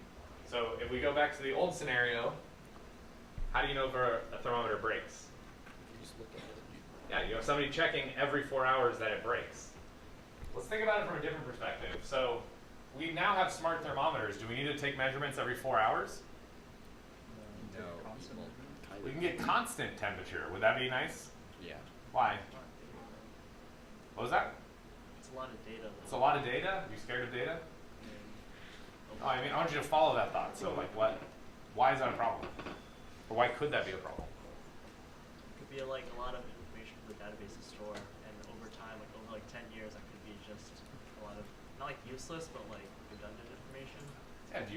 so if we go back to the old scenario, how do you know if a thermometer breaks? Yeah, you have somebody checking every 4 hours that it breaks. Let's think about it from a different perspective. So we now have smart thermometers. Do we need to take measurements every 4 hours? No. We can get constant temperature. Would that be nice? Yeah. Why? What was that? It's a lot of data. It's a lot of data? You scared of data? Oh, I mean, I want you to follow that thought. So like why is that a problem? Or why could that be a problem? It could be like a lot of information for the database to store, and over time, like over like 10 years, that could be just a lot of, not like useless, but like redundant information. Yeah,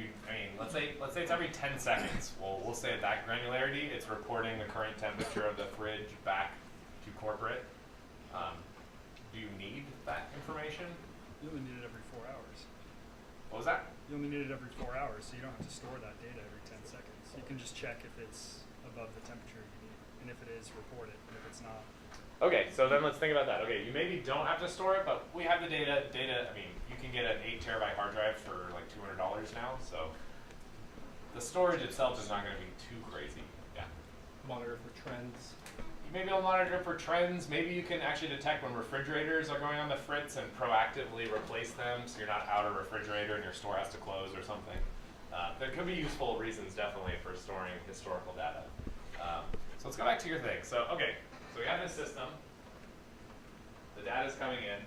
let's say it's every 10 seconds. Well, we'll say at that granularity, it's reporting the current temperature of the fridge back to corporate. Do you need that information? You only need it every 4 hours. What was that? You only need it every 4 hours, so you don't have to store that data every 10 seconds. You can just check if it's above the temperature you need, and if it is, report it, and if it's not. Okay, so then let's think about that. Okay, you maybe don't have to store it, but we have the data. I mean, you can get an 8 terabyte hard drive for like $200 now, so the storage itself is not going to be too crazy. Yeah. Monitor for trends. Maybe I'll monitor for trends. Maybe you can actually detect when refrigerators are going on the fritz and proactively replace them so you're not out of refrigerator and your store has to close or something. There could be useful reasons definitely for storing historical data. So let's go back to your thing. So, okay, so we have this system. The data is coming in.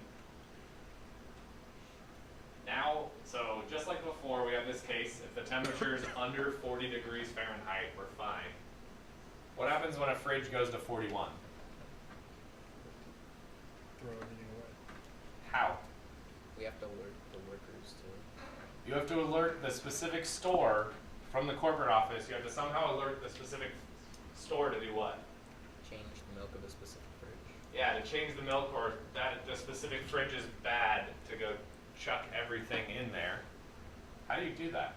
Now, so just like before, we have this case. If the temperature is under 40 degrees Fahrenheit, we're fine. What happens when a fridge goes to 41? Throw everything away. How? We have to alert the workers to. You have to alert the specific store from the corporate office. You have to somehow alert the specific store to do what? Change the milk of a specific fridge. Yeah, to change the milk, or that the specific fridge is bad, to go chuck everything in there. How do you do that?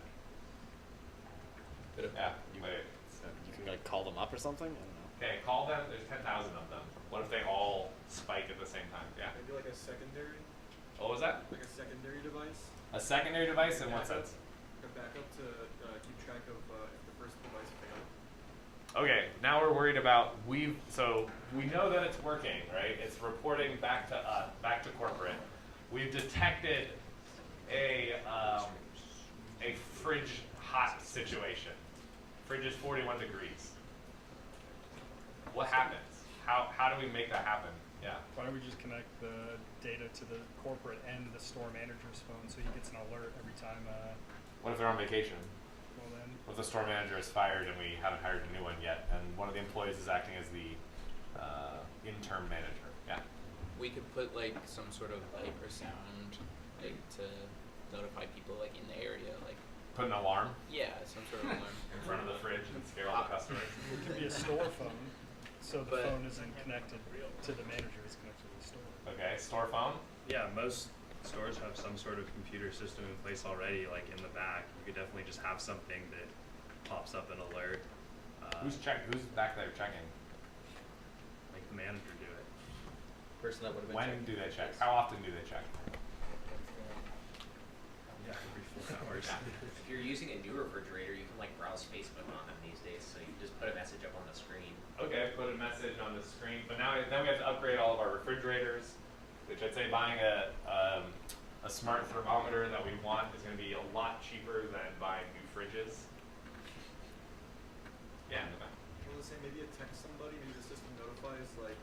Yeah, wait. So you can like call them up or something? I don't know. Okay, call them. There's 10,000 of them. What if they all spike at the same time? Yeah. Maybe like a secondary, What was that? like a secondary device. A secondary device in what sense? A backup to keep track of if the first device failed. Okay, now we're worried about so we know that it's working, right? It's reporting back to corporate. We've detected a fridge hot situation. Fridge is 41 degrees. What happens? How do we make that happen? Yeah. Why don't we just connect the data to the corporate and the store manager's phone so he gets an alert every time? What if they're on vacation? Well then, What if the store manager is fired and we haven't hired a new one yet, and one of the employees is acting as the interim manager? Yeah. We could put like some sort of light or sound like to notify people like in the area, like Put an alarm yeah, some sort of alarm. in front of the fridge and scare all the customers. it could be a store phone, so the But- phone isn't connected to the manager, it's connected to the store. Okay, store phone. Yeah, most stores have some sort of computer system in place already, like in the back. You could definitely just have something that pops up an alert. Who's back there checking? Make the manager do it. Person that would have been When checking. do they check? How often do they check? Yeah, every 4 hours. If you're using a new refrigerator, you can like browse Facebook on them these days. So you just put a message up on the screen. Okay, put a message on the screen. But then we have to upgrade all of our refrigerators. which I'd say buying a smart thermometer that we want is going to be a lot cheaper than buying new fridges. Yeah, in the back. I was saying maybe it texts somebody, maybe the system notifies like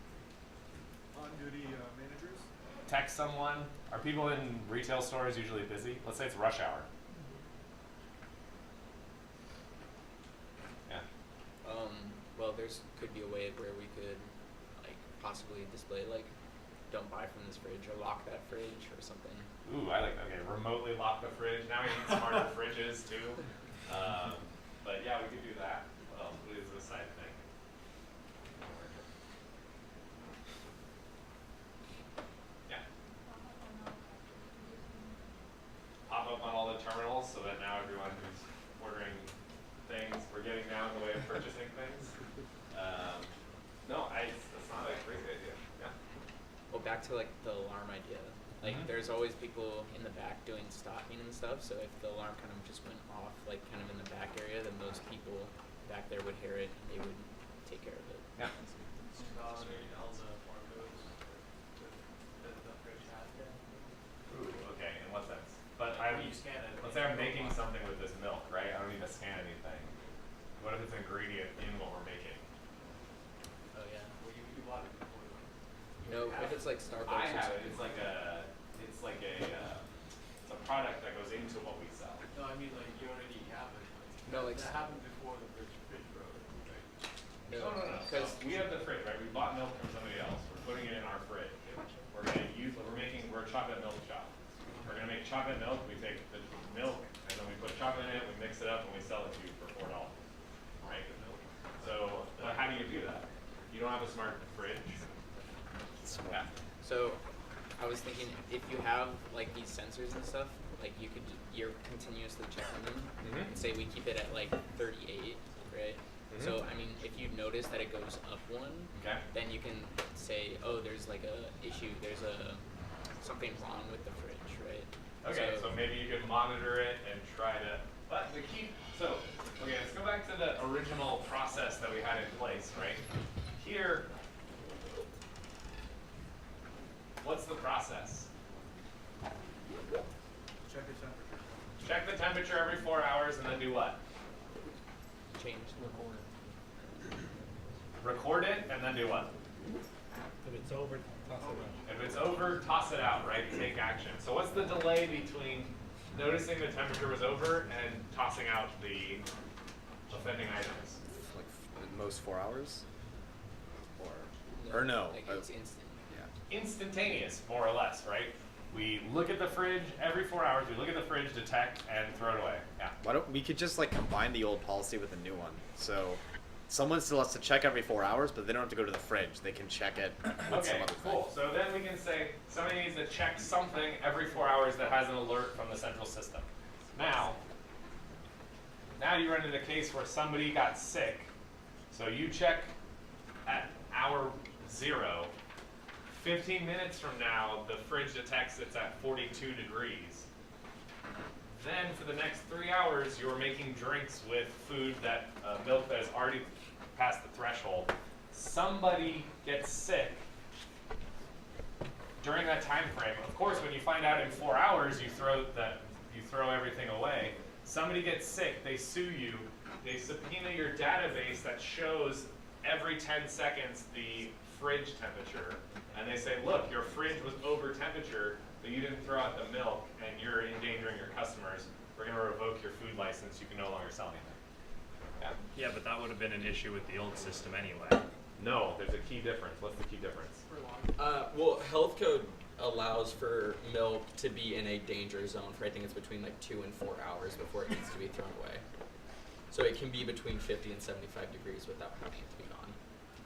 on-duty managers. Text someone. Are people in retail stores usually busy? Let's say it's rush hour. Yeah. Well, could be a way where we could like possibly display like don't buy from this fridge or lock that fridge or something. Ooh, I like that. Okay, remotely lock the fridge. Now we need smarter fridges too. But yeah, we could do that. What else? What is the side thing? Yeah. Pop up on all the terminals so that now everyone who's ordering things, we're getting down the way of purchasing things. No, that's not a crazy idea. Yeah. Well, back to like the alarm idea. Like, there's always people in the back doing stocking and stuff. So if the alarm kind of just went off, like kind of in the back area, then those people back there would hear it and they would take care of it. Yeah. All the barcodes that the fridge has there. Ooh, okay. In what sense? But When you scan it, let's say I'm making something with this milk, right? I don't need to scan anything. What if it's an ingredient in what we're making? Oh yeah. Well, you bought it before. No, if it's like Starbucks I or have it. something. It's a product that goes into what we sell. No, I mean like you already have it. No, like that happened before the fridge broke, right? No. Because We have the fridge, right? We bought milk from somebody else. We're putting it in our fridge. We're a chocolate milk shop. We're gonna make chocolate milk. We take the milk and then we put chocolate in it. We mix it up and we sell it to you for $4. Right? So, but how do you do that? You don't have a smart fridge. Yeah. So, I was thinking if you have like these sensors and stuff, like you're continuously checking them. And say we keep it at like 38, right? So I mean, if you notice that it goes up one, then you can say, oh, there's like a issue. There's something wrong with the fridge, right? Okay, so maybe you could monitor it and try to. But the key. So, okay, let's go back to the original process that we had in place, right? Here. What's the process? Check the temperature. Check the temperature every 4 hours and then do what? Change. Record it and then do what? If it's over, toss it out. If it's over, toss it out, right? Take action. So what's the delay between noticing the temperature was over and tossing out the offending items? Like at most 4 hours? Or no? Like it's instant. Yeah. Instantaneous, more or less, right? We look at the fridge every 4 hours. We look at the fridge, detect, and throw it away. Yeah. Why don't we could just like combine the old policy with the new one? So someone still has to check every 4 hours, but they don't have to go to the fridge. They can check it with some Okay, other cool. thing. So then we can say somebody needs to check something every 4 hours that has an alert from the central system. Now you run into the case where somebody got sick. So you check at hour 0. 15 minutes from now, the fridge detects it's at 42 degrees. Then for the next 3 hours, you're making drinks with food that, milk that has already passed the threshold. Somebody gets sick during that time frame. Of course, when you find out in 4 hours, you throw everything away. Somebody gets sick, they sue you, they subpoena your database that shows every 10 seconds the fridge temperature, and they say, look, your fridge was over temperature, but you didn't throw out the milk, and you're endangering your customers. We're going to revoke your food license. You can no longer sell anything. Yeah? Yeah, but that would have been an issue with the old system anyway. No, there's a key difference. What's the key difference? Well, health code allows for milk to be in a danger zone for I think it's between like 2 and 4 hours before it needs to be thrown away. So it can be between 50 and 75 degrees without having it to be gone.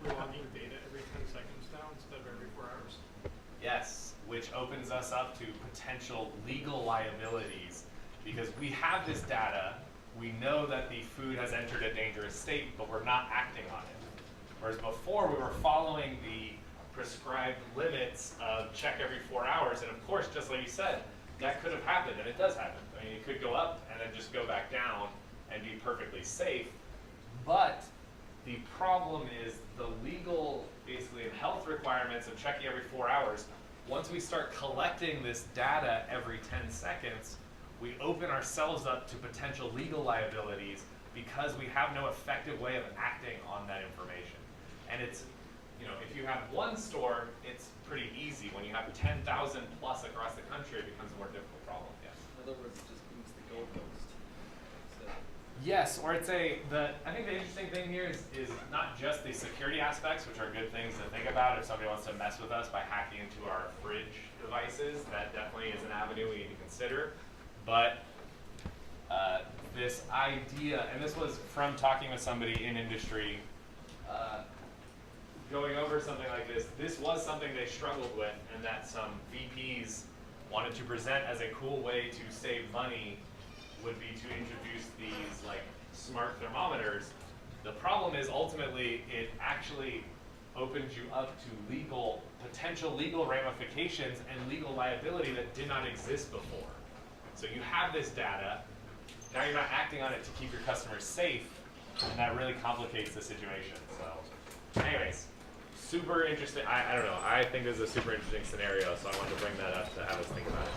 We're logging data every 10 seconds now instead of every 4 hours. Yes, which opens us up to potential legal liabilities because we have this data, we know that the food has entered a dangerous state, but we're not acting on it. Whereas before we were following the prescribed limits of check every 4 hours, and of course, just like you said, that could have happened, and it does happen. I mean, it could go up and then just go back down and be perfectly safe, but the problem is the legal, basically, and health requirements of checking every 4 hours once we start collecting this data every 10 seconds, we open ourselves up to potential legal liabilities because we have no effective way of acting on that information. And it's, you know, if you have one store, it's pretty easy. When you have 10,000 plus across the country, it becomes a more difficult problem. Yes. In other words, it just moves the goalpost. So, Yes, or I think the interesting thing here is not just the security aspects, which are good things to think about if somebody wants to mess with us by hacking into our fridge devices. That definitely is an avenue we need to consider. But this idea, and this was from talking with somebody in industry, going over something like this was something they struggled with, and that some VPs wanted to present as a cool way to save money would be to introduce these like smart thermometers. The problem is ultimately it actually opens you up to potential legal ramifications and legal liability that did not exist before. So you have this data, now you're not acting on it to keep your customers safe, and that really complicates the situation. So anyways, super interesting. I don't know, I think this is a super interesting scenario, so I wanted to bring that up to have us think about it.